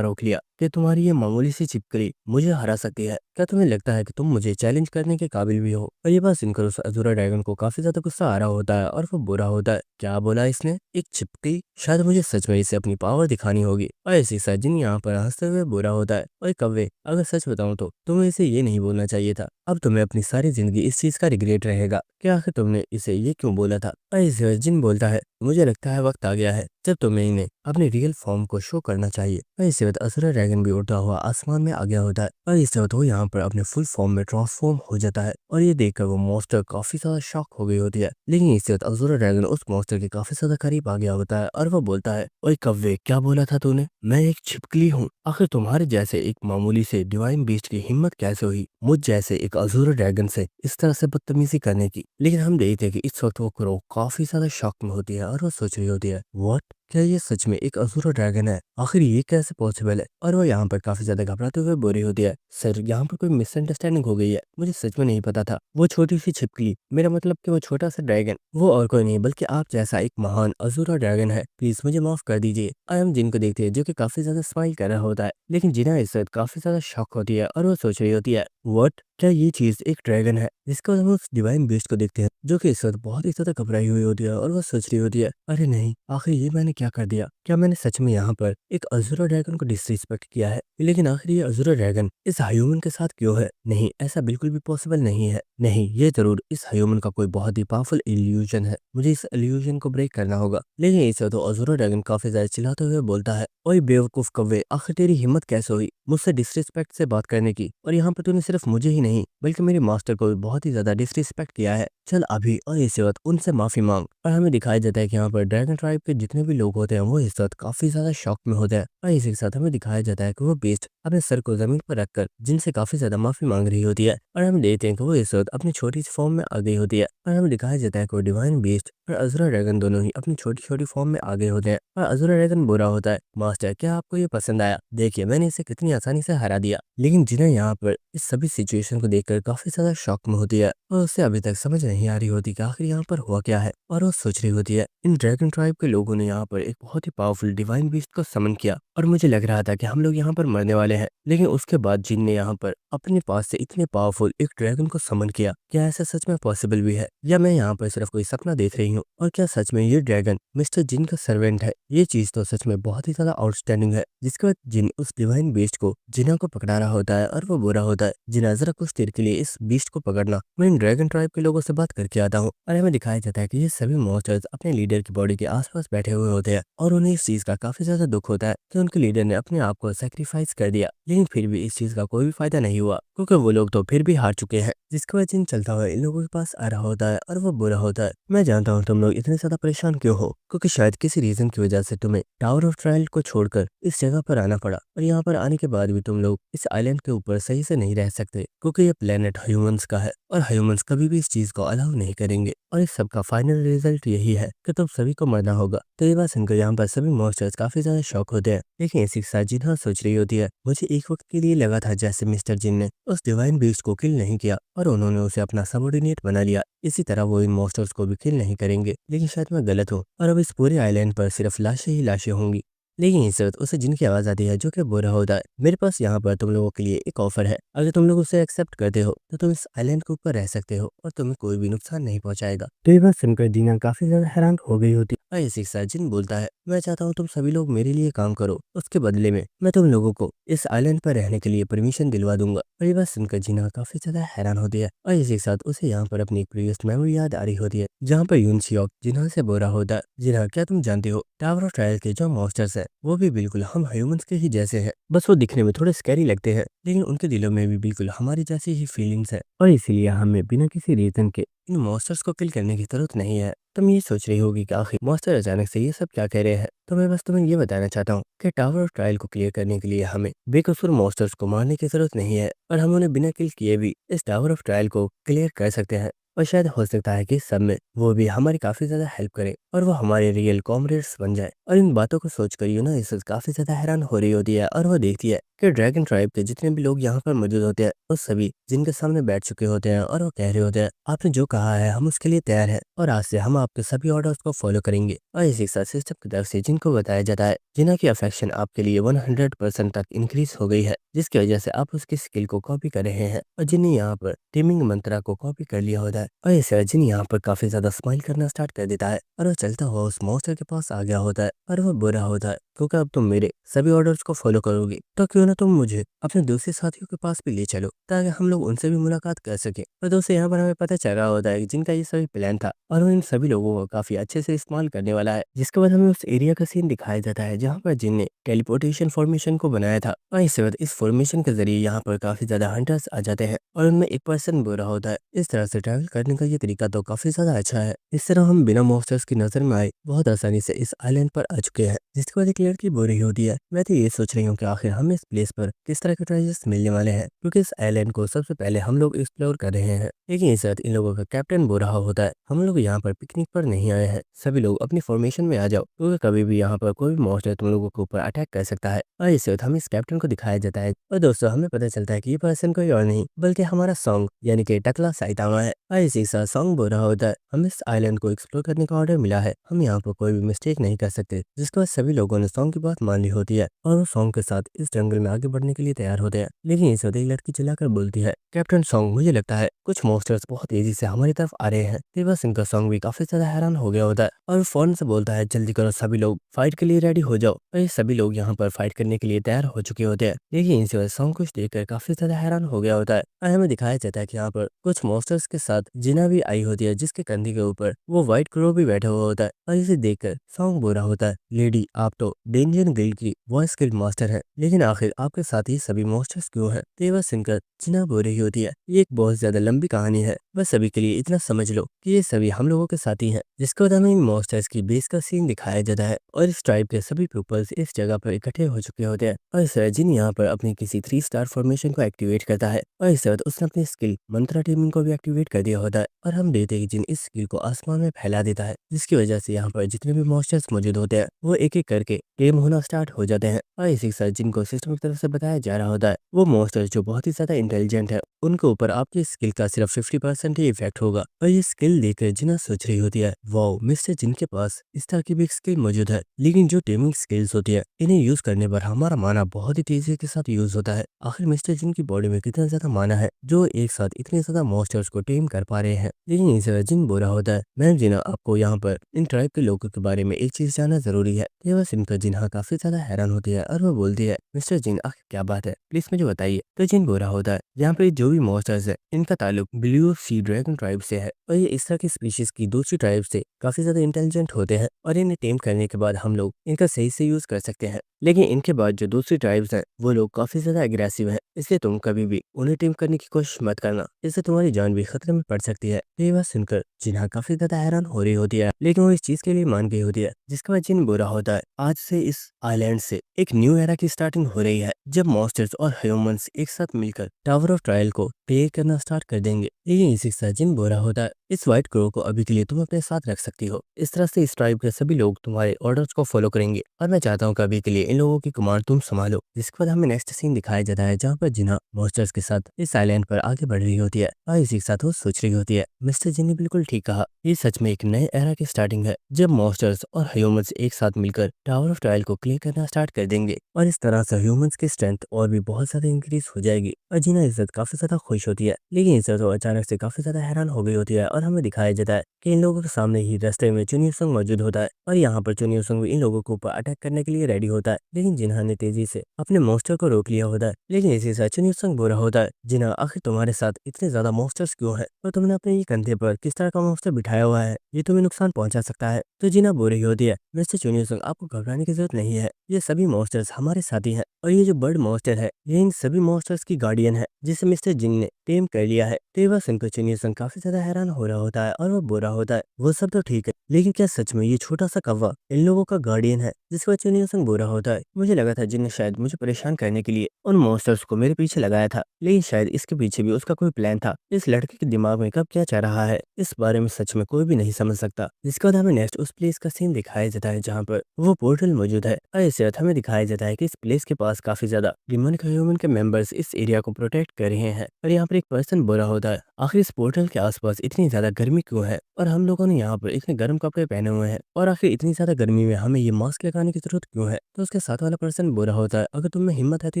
रोक लिया कि तुम्हारी ये मामूली सी छिपकली मुझे हरा सकती है, क्या तुम्हें लगता है कि तुम मुझे चैलेंज करने के काबिल भी हो। और ये बात सुनकर उस अधूरा ड्रैगन को काफी ज्यादा गुस्सा आ रहा होता है और वो बुरा होता है, क्या बोला इसने, एक छिपकली, शायद मुझे सच में इसे अपनी पावर दिखानी होगी। और ऐसी सजिन यहाँ पर हंसते हुए बुरा होता है, ओए कव्वे अगर सच बताऊं तो तुम्हें इसे ये नहीं बोलना चाहिए था, अब तुम्हें अपनी सारी जिंदगी इस चीज का रिग्रेट रहेगा कि आखिर तुमने इसे ये क्यों बोला था। और इसे जिन बोलता है, मुझे लगता है वक्त आ गया है जब तुम्हें इन्हें अपने रियल फॉर्म को शो करना चाहिए। और इसी वक्त असुरा ड्रैगन भी उड़ता हुआ आसमान में आ गया होता है और इस वक्त वो यहाँ पर अपने फुल फॉर्म में ट्रांसफॉर्म हो जाता है और ये देखकर वो मॉन्स्टर काफी ज्यादा शॉक हो गई होती है। लेकिन इस वक्त असुरा ड्रैगन उस मॉन्स्टर के काफी ज्यादा करीब आ गया होता है और वो बोलता है, ओए कव्वे क्या बोला था तूने, मैं एक छिपकली हूँ, आखिर तुम्हारे जैसे एक मामूली से डिवाइन बीस्ट की हिम्मत कैसे हुई मुझ जैसे एक अजूर ड्रैगन से इस तरह से बदतमीजी करने की। लेकिन हम देखते हैं कि इस वक्त वो क्रो काफी ज्यादा शॉक में होती है और वो सोच रही होती है, व्हाट, क्या ये सच में एक अजूर ड्रैगन है? आखिर ये कैसे पॉसिबल है? और वो यहाँ पर काफी ज्यादा घबराते हुए बोल रही होती है, सर यहाँ पर कोई मिसअंडरस्टैंडिंग हो गई है, मुझे सच में नहीं पता था। वो छोटी सी छिपकली, मेरा मतलब कि वो छोटा सा ड्रैगन, वो और कोई नहीं बल्कि आप जैसा एक महान अजूरा ड्रैगन है। प्लीज मुझे माफ कर दीजिए। और हम जिनको देखते हैं जो कि काफी ज्यादा स्माइल कर रहा होता है, लेकिन जिना इस वक्त काफी ज्यादा शॉक होती है और वो सोच रही होती है, व्हाट, क्या ये चीज एक ड्रैगन है? जिसके बाद हम उस डिवाइन बीस्ट को देखते हैं जो कि इस वक्त बहुत ही ज्यादा घबराई हुई होती है और वो सोच रही होती है, अरे नहीं, आखिर ये मैंने क्या कर दिया? क्या मैंने सच में यहाँ पर एक अज़ूरा ड्रैगन को डिसरिस्पेक्ट किया है? लेकिन आखिर ये अज़ूरा ड्रैगन इस ह्यूमन के साथ क्यों है? नहीं, ऐसा बिल्कुल भी पॉसिबल नहीं है। नहीं, ये जरूर इस ह्यूमन का कोई बहुत ही पावरफुल इल्यूजन है। मुझे इस इल्यूजन को ब्रेक करना होगा। लेकिन इसे तो अज़ूरा ड्रैगन काफी ज्यादा चिल्लाते हुए बोलता है, ओए बेवकूफ कव्वे, आखिर तेरी हिम्मत कैसे हुई मुझसे डिसरिस्पेक्ट से बात करने की? और यहाँ पर तूने सिर्फ मुझे ही नहीं बल्कि मेरे मास्टर को भी बहुत ही ज्यादा डिसरिस्पेक्ट किया है। चल अभी और इसी वक्त उनसे माफी मांग। और हमें दिखाया जाता है कि यहाँ पर ड्रैगन ट्राइब के जितने भी लोग होते हैं वो इस वक्त काफी ज्यादा शॉक में होते हैं। और इसी के साथ हमें दिखाया जाता है कि वो बीस्ट अपने सर को जमीन पर रखकर जिनसे काफी ज्यादा माफी मांग रही होती है। और हम देखते हैं कि वो इस वक्त अपनी छोटी सी फॉर्म में आ गई होती है। और हमें दिखाया जाता है कि वो डिवाइन बीस्ट और अज़ूरा ड्रैगन दोनों ही अपनी छोटी छोटी फॉर्म में आ गए होते हैं। और अज़ूरा ड्रैगन बुरा होता है, मास्टर क्या आपको ये पसंद आया? देखिए मैंने इसे कितनी आसानी से हरा दिया। लेकिन जिन्हें यहाँ पर इस सभी सिचुएशन को देखकर काफी ज्यादा शॉक में होती है और उसे अभी तक समझ नहीं आ रही होती कि आखिर यहाँ पर हुआ क्या है। और वो सोच रही होती है, इन ड्रैगन ट्राइब के लोगों ने यहाँ पर एक बहुत ही पावरफुल डिवाइन बीस्ट को समन किया और मुझे लग रहा था कि हम लोग यहाँ पर मरने वाले हैं। लेकिन उसके बाद जिन ने यहाँ पर अपने पास से इतने पावरफुल एक ड्रैगन को समन किया। क्या ऐसा सच में पॉसिबल भी है या मैं यहाँ पर सिर्फ कोई सपना देख रही हूँ? और क्या सच में ये ड्रैगन मिस्टर जिन का सर्वेंट है? ये चीज तो सच में बहुत ही ज्यादा आउटस्टैंडिंग है। जिसके बाद जिन उस डिवाइन बीस्ट को जिना को पकड़ा रहा होता है और वो बुरा होता है, जिना जरा कुछ देर के लिए इस बीस्ट को पकड़ना, मैं इन ड्रैगन ट्राइब के लोगों से बात करके आता हूँ। और हमें दिखाया जाता है कि ये सभी मॉन्स्टर्स अपने लीडर की बॉडी के आसपास बैठे हुए होते हैं और उन्हें इस चीज का काफी ज्यादा दुख होता है कि उनके लीडर ने अपने आप को सेक्रीफाइस कर दिया। लेकिन फिर भी इस चीज का कोई भी फायदा नहीं हुआ क्योंकि वो लोग तो फिर भी हार चुके हैं। जिसके बाद जिन चलता हुआ इन लोगों के पास आ रहा होता है और वो बुरा होता है, मैं जानता हूँ तुम लोग इतने ज्यादा परेशान क्यों हो, क्योंकि शायद किसी रीजन की वजह से तुम्हें टावर ऑफ ट्रायल को छोड़कर इस जगह पर आना पड़ा। और यहाँ पर आने के बाद भी तुम लोग इस आइलैंड के ऊपर सही से नहीं रह सकते क्योंकि ये प्लेनेट ह्यूमंस का है और ह्यूमंस कभी भी इस चीज को अलाउ नहीं करेंगे। और इस सब का फाइनल रिजल्ट यही है कि तुम सभी को मरना होगा। तो ये बात सुनकर यहाँ पर सभी मॉन्स्टर्स काफी ज्यादा शॉक होते हैं। लेकिन इसी के साथ जिन्हा सोच रही होती है, मुझे एक वक्त के लिए लगा था जैसे मिस्टर जिन ने उस डिवाइन बीस्ट को किल नहीं किया और उन्होंने उसे अपना सबऑर्डिनेट बना लिया, इसी तरह वो इन मॉन्स्टर्स को भी किल नहीं करेंगे। लेकिन शायद मैं गलत हूँ और अब इस पूरे आइलैंड पर सिर्फ लाशें ही लाशें होंगी। लेकिन इस वक्त उसे जिनकी आवाज आती है जो कि बुरा होता है, मेरे पास यहाँ पर तुम लोगों के लिए एक ऑफर है। अगर तुम लोग उसे एक्सेप्ट करते हो तो तुम इस आइलैंड के ऊपर रह सकते हो और तुम्हें कोई भी नुकसान नहीं पहुंचाएगा। तो ये बात सुनकर दीना काफी ज्यादा हैरान हो गई होती है। और इसी के साथ जिन बोलता है, मैं चाहता हूँ तुम सभी लोग मेरे लिए काम करो, उसके बदले में मैं तुम लोगों को इस आइलैंड पर रहने के लिए परमिशन दिलवा दूंगा। और ये बात सुनकर जीना काफी ज्यादा हैरान होती है और इसी के साथ उसे यहाँ पर अपनी प्रीवियस मेमोरी याद आ रही होती है जहाँ पर यून सियोक जिन्हा से बोरा होता है, जिन्हा क्या तुम जानते हो टावर ऑफ ट्रायल के जो मॉन्स्टर्स हैं वो भी बिल्कुल हम ह्यूमंस के ही जैसे हैं, बस वो दिखने में थोड़े स्कैरी लगते हैं लेकिन उनके दिलों में भी बिल्कुल हमारी जैसी ही फीलिंग्स है। और इसीलिए हमें बिना किसी रीजन के इन मॉन्स्टर्स को किल करने की जरूरत नहीं है। तुम ये सोच रही होगी कि आखिर मॉन्स्टर अचानक से ये सब क्या कह रहे हैं, तो मैं बस तुम्हें ये बताना चाहता हूँ कि टावर ऑफ ट्रायल को क्लियर करने के लिए हमें बेकसूर मॉन्स्टर्स को मारने की जरूरत नहीं है और हम उन्हें बिना किल किए भी इस टावर ऑफ ट्रायल को क्लियर कर सकते हैं। और शायद हो सकता है कि इस सब में वो भी हमारी काफी ज्यादा हेल्प करे और वो हमारे रियल कॉमरेड्स बन जाए। और इन बातों को सोचकर यूना इस वक्त काफी ज्यादा हैरान हो रही होती है और वो देखती है कि ड्रैगन ट्राइब के जितने भी लोग यहाँ पर मौजूद होते हैं वो सभी जिनके सामने बैठ चुके होते हैं और वो कह रहे होते हैं, आपने जो कहा है हम उसके लिए तैयार हैं और आज से हम आपके सभी ऑर्डर्स को फॉलो करेंगे। और इसी के साथ सिस्टम की तरफ से जिनको बताया जाता है जिन्हा की अफेक्शन आपके लिए 100% तक इंक्रीज हो गई है, जिसकी वजह से आप उसकी स्किल को कॉपी कर रहे हैं और जिन्हें यहाँ पर टीमिंग मंत्रा को कॉपी कर लिया होता है। और इसे जिन यहाँ पर काफी ज्यादा स्माइल करना स्टार्ट कर देता है और वो चलता हुआ उस मॉन्स्टर के पास आ गया होता है और वो बुरा होता है क्योंकि अब तुम मेरे सभी ऑर्डर्स को फॉलो करोगी। तो क्यों ना ना तुम मुझे अपने दूसरे साथियों के पास भी ले चलो ताकि हम लोग उनसे भी मुलाकात कर सकें। और दोस्तों यहाँ पर हमें पता चल रहा होता है कि जिनका ये सभी प्लान था और वो इन सभी लोगों को काफी अच्छे से इस्तेमाल करने वाला है। जिसके बाद हमें उस एरिया का सीन दिखाया जाता है जहाँ पर जिन ने टेलीपोर्टेशन फॉर्मेशन को बनाया था। और इसके बाद इस फॉर्मेशन के जरिए यहाँ पर काफी ज्यादा हंटर्स आ जाते हैं और उनमें एक पर्सन बुरा होता है। इस तरह से ट्रैवल करने का ये तरीका तो काफी ज्यादा अच्छा है। इस तरह हम बिना मॉन्स्टर्स की नजर में आए बहुत आसानी से इस आइलैंड पर आ चुके हैं। जिसके बाद एक लड़की बोल रही होती है, मैं तो ये सोच रही हूँ कि आखिर हमें इस प्लेस पर किस तरह के ट्रेजर्स मिलने वाले हैं, क्योंकि इस आइलैंड को सबसे पहले हम लोग एक्सप्लोर कर रहे हैं। लेकिन इस साथ इन लोगों का कैप्टन बोल रहा होता है, हम लोग यहाँ पर पिकनिक पर नहीं आए हैं, सभी लोग अपनी फॉर्मेशन में आ जाओ, क्योंकि कभी भी यहाँ पर कोई भी मॉन्स्टर तुम लोगों के ऊपर अटैक कर सकता है। और इस वक्त हम इस कैप्टन को दिखाया जाता है और दोस्तों हमें पता चलता है कि ये पर्सन कोई और नहीं बल्कि हमारा सॉन्ग यानी कि टकला साइतामा है। और इसी के साथ सॉन्ग बोल रहा होता है, हमें इस आइलैंड को एक्सप्लोर करने का ऑर्डर मिला है, हम यहाँ पर कोई भी मिस्टेक नहीं कर सकते। जिसके बाद सभी लोगों ने सॉन्ग की बात मान ली होती है और वो सॉन्ग के साथ इस जंगल में आगे बढ़ने के लिए तैयार होते हैं। लेकिन इस वक्त एक लड़की चिल्लाकर बोलती है, कैप्टन सॉन्ग मुझे लगता है कुछ मॉन्स्टर्स बहुत तेजी से हमारी तरफ आ रहे हैं। देवा सिंह का सॉन्ग भी काफी ज्यादा हैरान हो गया होता है और फौरन से बोलता है, जल्दी करो सभी लोग फाइट के लिए रेडी हो जाओ। और ये सभी लोग यहाँ पर फाइट करने के लिए तैयार हो चुके होते हैं। लेकिन इस वक्त सॉन्ग कुछ देखकर काफी ज्यादा हैरान हो गया होता है और हमें दिखाया जाता है कि यहाँ पर कुछ मॉन्स्टर्स के साथ जिना भी आई होती है, जिसके कंधे के ऊपर वो व्हाइट क्रो भी बैठा हुआ होता है। और इसे देखकर सॉन्ग बोल रहा होता है, लेडी आप तो डेंजर गिल्ड की वॉइस गिल्ड मास्टर है, लेकिन आखिर आपके साथ ही सभी मॉन्स्टर्स क्यों हैं? तो ये बात सुनकर जिना बोल रही होती है, ये एक बहुत ज्यादा लंबी कहानी है, बस सभी के लिए इतना समझ लो कि ये सभी हम लोगों के साथी हैं। जिसके बाद हमें इन मॉन्स्टर्स की बेस का सीन दिखाया जाता है और इस ट्राइब के सभी पीपल्स इस जगह पर इकट्ठे हो चुके होते हैं। और इस जिन यहाँ पर अपनी किसी 3 स्टार फॉर्मेशन को एक्टिवेट करता है और इस वक्त उसने अपनी स्किल मंत्रा टीमिंग को भी एक्टिवेट कर दिया होता है। और हम देखते हैं कि जिन इस स्किल को आसमान में फैला देता है, जिसकी वजह से यहाँ पर जितने भी मॉन्स्टर्स मौजूद होते हैं वो एक एक करके टेम होना स्टार्ट हो जाते हैं। और इसी के साथ जिनको सिस्टम की तरफ से बताया जा रहा होता है, वो मॉन्स्टर्स जो बहुत ही ज्यादा इंटेलिजेंट है उनके ऊपर आपकी स्किल का सिर्फ 50% ही इफेक्ट होगा। और ये स्किल देखकर जिना सोच रही होती है, वाओ मिस्टर जिन के पास इस तरह की भी एक स्किल मौजूद है। लेकिन जो टेमिंग स्किल्स होती है इन्हें यूज करने पर हमारा माना बहुत ही तेजी के साथ यूज होता है। आखिर मिस्टर जिन की बॉडी में कितना ज्यादा माना है जो एक साथ इतने ज्यादा मॉन्स्टर्स को टेम कर पा रहे हैं। लेकिन इस जिन बोला होता है, मैम जिना आपको यहाँ पर इन ट्राइब के लोगों के बारे में एक चीज जानना जरूरी है। ये बस इनका जिन्हा काफी ज्यादा हैरान होती है और वो बोलती है, मिस्टर जिन आखिर क्या बात है, प्लीज मुझे बताइए। तो जिन बोला होता है, यहाँ पे जो भी मॉन्स्टर्स है इनका ताल्लुक ब्लू सी ड्रैगन ट्राइब से है और ये इस तरह की स्पीशीज की दूसरी ट्राइब से काफी ज्यादा इंटेलिजेंट होते हैं और इन्हें टेम करने के बाद हम लोग इनका सही से यूज कर सकते हैं। लेकिन इनके बाद जो दूसरी ट्राइब्स हैं वो लोग काफी ज्यादा एग्रेसिव हैं, इसलिए तुम कभी भी उन्हें टेम करने की कोशिश मत करना, इससे तुम्हारी जान भी खतरे में पड़ सकती है। तो ये बात सुनकर जिन्हा काफी ज्यादा हैरान हो रही होती है, लेकिन वो इस चीज के लिए मान गई होती है। जिसके बाद जिन बुरा होता है, आज से इस आइलैंड से एक न्यू एरा की स्टार्टिंग हो रही है जब मॉन्स्टर्स और ह्यूमंस एक साथ मिलकर टावर ऑफ ट्रायल को क्लियर करना स्टार्ट कर देंगे। लेकिन इसी के साथ जिन बोरा होता है, इस व्हाइट क्रो को अभी के लिए तुम अपने साथ रख सकती हो। इस तरह से इस ट्राइब के सभी लोग तुम्हारे ऑर्डर्स को फॉलो करेंगे और मैं चाहता हूँ कि अभी के लिए इन लोगों की कमांड तुम संभालो। जिसके बाद हमें नेक्स्ट सीन दिखाया जाता है जहाँ पर जिन्हा मॉन्स्टर्स के साथ इस आइलैंड पर आगे बढ़ रही होती है और इसी के साथ वो सोच रही होती है, मिस्टर जिन ने बिल्कुल ठीक कहा, ये सच में एक नए एरा की स्टार्टिंग है जब मॉन्स्टर्स और ह्यूमंस एक साथ मिलकर टावर ऑफ ट्रायल को क्लियर करना स्टार्ट कर देंगे और इस तरह से ह्यूमंस की स्ट्रेंथ और भी बहुत ज्यादा इंक्रीज हो जाएगी। और जिन्हा इज्जत काफी ज्यादा खुश होती है, लेकिन इज्जत तो अचानक से काफी ज्यादा हैरान हो गई होती है और हमें दिखाया जाता है कि इन लोगों के सामने ही रास्ते में चुनियोसंग मौजूद होता है और यहाँ पर चुनियोसंग भी इन लोगों के ऊपर अटैक करने के लिए रेडी होता है। लेकिन जिन्हा ने तेजी से अपने मॉन्स्टर को रोक लिया होता है। लेकिन इसी साथ चुनियोसंग बोल रहा होता है, जिन्हा आखिर तुम्हारे साथ इतने ज्यादा मॉन्स्टर्स क्यों है और तुमने अपने ये कंधे पर किस तरह का मॉन्स्टर बिठाया हुआ है, ये तुम्हें नुकसान पहुंचा सकता है। तो जिन्हा बोल रही होती है, मिस्टर चुनियोसंग आपको घबराने की जरूरत नहीं है, ये सभी मॉन्स्टर्स हमारे साथी हैं और ये जो बर्ड मॉन्स्टर है ये इन सभी मॉन्स्टर्स की गार्डियन है जिसे मिस्टर जिन ने टेम कर लिया है। तो वह सुनकर चुनियोसंग काफी ज्यादा हैरान हो रहा होता है और वो बोल रहा होता है, वो सब तो ठीक है लेकिन क्या सच में ये छोटा सा कौवा इन लोगों का गार्डियन है? जिसके बाद चुनियोसंग बोल रहा होता है, मुझे लगा था जिन ने शायद मुझे परेशान करने के लिए उन मॉन्स्टर्स को मेरे पीछे लगाया था, लेकिन शायद इसके पीछे भी उसका कोई प्लान था। इस लड़के के दिमाग में कब क्या चल रहा है इस बारे में सच में कोई भी नहीं समझ सकता। जिसके बाद हमें नेक्स्ट उस प्लेस का सीन दिखाया जाता है जहाँ पर वो पोर्टल मौजूद है और इस साथ हमें दिखाया जाता है कि इस प्लेस के पास काफी ज्यादा डिमन ह्यूमन के मेंबर्स इस एरिया को प्रोटेक्ट कर रहे हैं और यहाँ पर एक पर्सन बुरा होता है, आखिर इस पोर्टल के आसपास इतनी ज्यादा गर्मी क्यों है और हम लोगों ने यहाँ पर इतने गर्म कपड़े पहने हुए हैं और आखिर इतनी ज्यादा गर्मी में हमें ये मास्क लगाने की जरूरत क्यों है। तो उसके साथ वाला पर्सन बुरा होता है, अगर तुम में हिम्मत है तो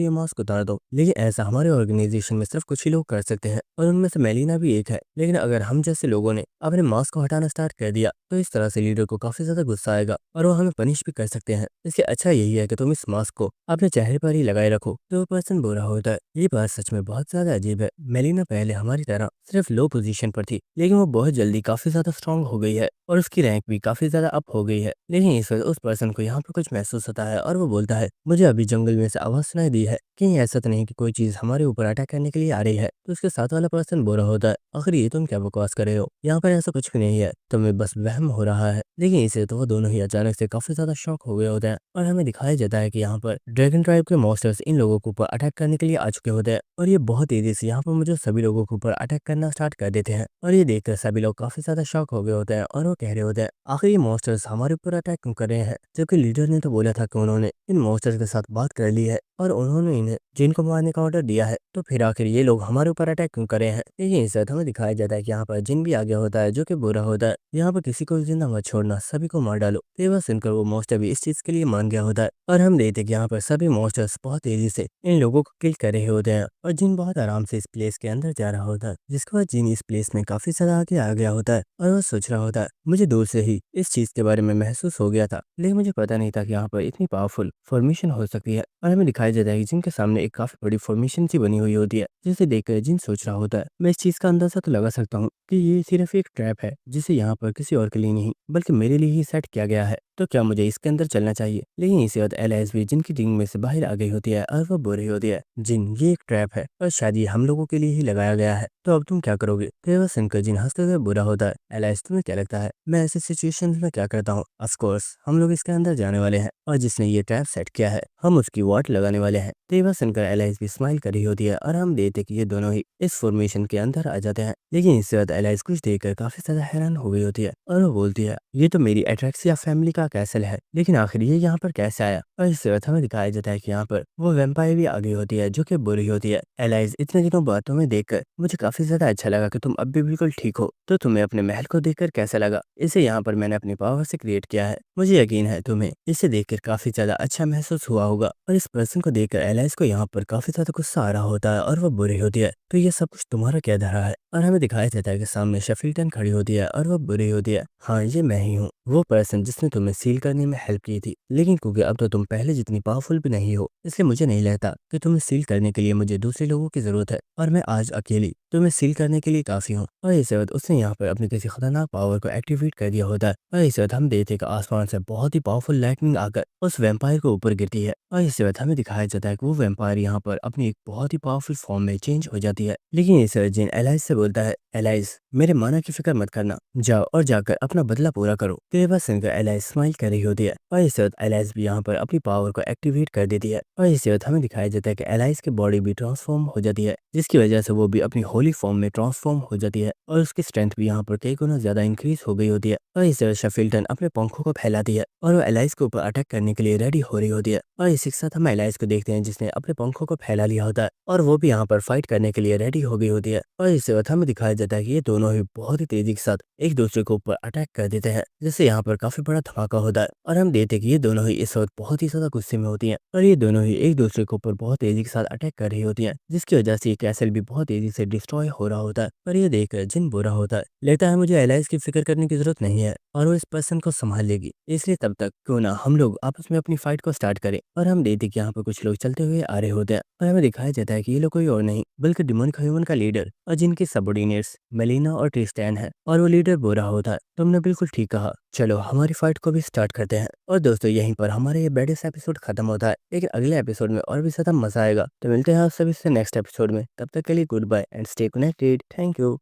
ये मास्क उतार दो। लेकिन ऐसा हमारे ऑर्गेनाइजेशन में सिर्फ कुछ ही लोग कर सकते हैं और उनमें से मेलिना भी एक है। लेकिन अगर हम जैसे लोगों ने अपने मास्क को हटाना स्टार्ट कर दिया तो इस तरह से लीडर को काफी ज्यादा गुस्सा आएगा और वो हमें पनिश भी कर सकते हैं। इसके अच्छा यही है कि तुम इस मास्क को अपने चेहरे पर ही लगाए रखो। तो वो पर्सन बुरा होता है। ये बात सच में बहुत ज्यादा अजीब है। मेलिना पहले हमारी तरह सिर्फ लो पोजीशन पर थी, लेकिन वो बहुत जल्दी काफी ज्यादा स्ट्रांग हो गई है और उसकी रैंक भी काफी ज्यादा अप हो गई है। लेकिन इस वक्त उस पर्सन को यहाँ पर कुछ महसूस होता है और वो बोलता है, मुझे अभी जंगल में से आवाज सुनाई दी है, कहीं ऐसा तो नहीं कि कोई चीज हमारे ऊपर अटैक करने के लिए आ रही है। तो उसके साथ वाला पर्सन बुरा होता है, आखिर ये तुम क्या बकवास कर रहे हो, यहाँ पर ऐसा कुछ भी नहीं है, तुम्हें बस वहम हो रहा है। लेकिन इसे तो वो दोनों ही अचानक से काफी ज्यादा शॉक हो गए होते हैं और हमें दिखाया जाता है कि यहाँ पर ड्रैगन ट्राइब के मॉन्स्टर्स इन लोगों के ऊपर अटैक करने के लिए आ चुके होते हैं और ये बहुत तेजी से यहाँ पर मुझे सभी लोगों के ऊपर अटैक करना स्टार्ट कर देते हैं। और ये देखकर सभी लोग काफी ज्यादा शॉक हो गए होते हैं और वो कह रहे होते हैं, आखिर ये मॉन्स्टर्स हमारे ऊपर अटैक क्यों कर रहे हैं, जबकि लीडर ने तो बोला था कि उन्होंने इन मॉन्स्टर्स के साथ बात कर ली है और उन्होंने इन्हें जिन को मारने का ऑर्डर दिया है, तो फिर आखिर ये लोग हमारे ऊपर अटैक क्यों कर रहे हैं। लेकिन इस हमें दिखाया जाता है कि यहाँ पर जिन भी आ गया होता है जो कि बुरा होता है, यहाँ पर किसी को भी जिंदा मत छोड़ना, सभी को मार डालो। तो ये बात सुनकर वो मॉन्स्टर भी इस चीज के लिए मान गया होता है और हम देखते हैं कि यहाँ पर सभी मॉन्स्टर्स बहुत तेजी से इन लोगों को किल कर रहे होते हैं और जिन बहुत आराम से इस प्लेस के अंदर जा रहा होता है, जिसके बाद जिन इस प्लेस में काफी ज्यादा आगे आ गया होता है और वो सोच रहा होता है, मुझे दूर से ही इस चीज के बारे में महसूस हो गया था, लेकिन मुझे पता नहीं था कि यहाँ पर इतनी पावरफुल फॉर्मेशन हो सकती है। और हमें दिखाया जाता है कि जिनके सामने एक काफी बड़ी फॉर्मेशन सी बनी हुई होती है, जिसे देखकर जिन सोच रहा होता है, मैं इस चीज का अंदाजा तो लगा सकता हूँ कि ये सिर्फ एक ट्रैप है जिसे यहाँ पर किसी और के लिए नहीं बल्कि मेरे लिए ही सेट किया गया है। तो क्या मुझे इसके अंदर चलना चाहिए। लेकिन इसी वक्त एलाइस भी जिनकी टीम में से बाहर आ गई होती है और वो बोल रही होती है, जिन ये एक ट्रैप है और शायद ये हम लोगों के लिए ही लगाया गया है, तो अब तुम क्या करोगे। तो ये सुनकर जिन हंसते हुए बुरा होता है, एलाइस तुम्हें क्या लगता है मैं ऐसे सिचुएशन में क्या करता हूँ। ऑफ कोर्स हम लोग इसके अंदर जाने वाले हैं और जिसने ये ट्रैप सेट किया है हम उसकी वाट लगाने वाले हैं। तो ये सुनकर एलाइस भी स्माइल कर रही होती है और हम देखते कि ये दोनों ही इस फॉर्मेशन के अंदर आ जाते हैं। लेकिन इसके बाद एलाइस कुछ देखकर काफी ज्यादा हैरान हो गई होती है और वो बोलती है, ये तो मेरी एट्रैक्सिया फैमिली का कैसल है, लेकिन आखिर ये यहाँ पर कैसे आया। और इसके बाद हमें दिखाया जाता है कि यहाँ पर वो वैम्पायर भी आ गई होती है जो कि बुरी होती है। एलाइस इतने दिनों बाद तुम्हें देखकर मुझे काफी ज्यादा अच्छा लगा कि तुम अब भी बिल्कुल ठीक हो। तो तुम्हें अपने महल को देखकर कैसा लगा। इसे यहाँ पर मैंने अपनी पावर से क्रिएट किया है, मुझे यकीन है तुम्हें इसे देखकर काफी ज्यादा अच्छा महसूस हुआ होगा। और इस पर्सन को देखकर एलाइस को यहाँ पर काफी ज्यादा गुस्सा आ रहा होता है और वो बुरी होती है, तो ये सब कुछ तुम्हारा क्या धरा है। और हमें दिखाया जाता है कि सामने शफील्टन खड़ी होती है और वो बुरी होती है, हाँ ये मैं ही हूँ, वो पर्सन जिसने तुम्हें सील करने में हेल्प की थी। लेकिन क्योंकि अब तो तुम पहले जितनी पावरफुल भी नहीं हो, इसलिए मुझे नहीं लगता कि तुम्हें सील करने के लिए मुझे दूसरे लोगों की जरूरत है और मैं आज अकेली तुम्हें सील करने के लिए काफी हूँ। और इस वक्त उसने यहाँ पर अपनी किसी खतरनाक पावर को एक्टिवेट कर दिया होता है और इस वक्त हम देखते कि आसमान से बहुत ही पावरफुल लाइटनिंग आकर उस वैम्पायर के ऊपर गिरती है। और इस वक्त हमें दिखाया जाता है कि वो वैम्पायर यहाँ पर अपनी एक बहुत ही पावरफुल फॉर्म में चेंज हो जाती है। लेकिन इस वक्त जिन एलाइस से बोलता है, एलाइस मेरे माना की फिक्र मत करना, जाओ और जाकर अपना बदला पूरा करो। तो ये बात सुनकर एलाइस स्माइल कर रही होती है और इस वक्त एलाइस भी यहाँ पर अपनी पावर को एक्टिवेट कर देती है। और इस वक्त हमें दिखाया जाता है कि एलाइस की बॉडी भी ट्रांसफॉर्म हो जाती है, जिसकी वजह से वो भी अपनी होली फॉर्म में ट्रांसफॉर्म हो जाती है और उसकी स्ट्रेंथ भी यहाँ पर कई गुना ज्यादा इंक्रीज हो गई होती है। और इस वक्त शफील्टन अपने पंखों को फैलाती है और वो एलाइस के ऊपर अटैक करने के लिए रेडी हो रही होती है। और इसी के साथ हम एलाइस को देखते हैं जिसने अपने पंखों को फैला लिया होता है और वो भी यहाँ पर फाइट करने के लिए रेडी हो गई होती है। और इस वक्त हमें दिखाया जाता है कि ये दोनों ही बहुत ही तेजी के साथ एक दूसरे के ऊपर अटैक कर देते हैं, जिससे यहाँ पर काफी बड़ा धमाका होता है। और हम देखते हैं कि ये दोनों ही इस वक्त बहुत ही ज्यादा गुस्से में होती हैं और ये दोनों ही एक दूसरे के ऊपर बहुत तेजी के साथ अटैक कर रही होती हैं, जिसकी वजह से ये कैसल भी बहुत तेजी से डिस्ट्रॉय हो रहा होता है। पर ये देखकर जिन बुरा होता है, लगता है मुझे एलाइस की फिक्र करने की जरूरत नहीं है और वो इस पर्सन को संभाल लेगी, इसलिए तब तक क्यों ना हम लोग आपस में अपनी फाइट को स्टार्ट करें। और हम देखते कि यहाँ पर कुछ लोग चलते हुए आ रहे होते हैं और हमें दिखाया जाता है कि ये लोग कोई और नहीं बल्कि डिमन ह्यूमन का लीडर और जिनके सबऑर्डिनेट्स मेलिना और ट्रिस्टैन है और वो लीडर बुरा होता है। तुमने बिल्कुल ठीक कहा, चलो हमारी फाइट को भी स्टार्ट करते हैं। और दोस्तों यहीं पर हमारा ये बैडेस्ट एपिसोड खत्म होता है, लेकिन अगले एपिसोड में और भी ज्यादा मजा आएगा। तो मिलते हैं आप सभी से नेक्स्ट एपिसोड में, तब तक के लिए good bye and stay connected. Thank you.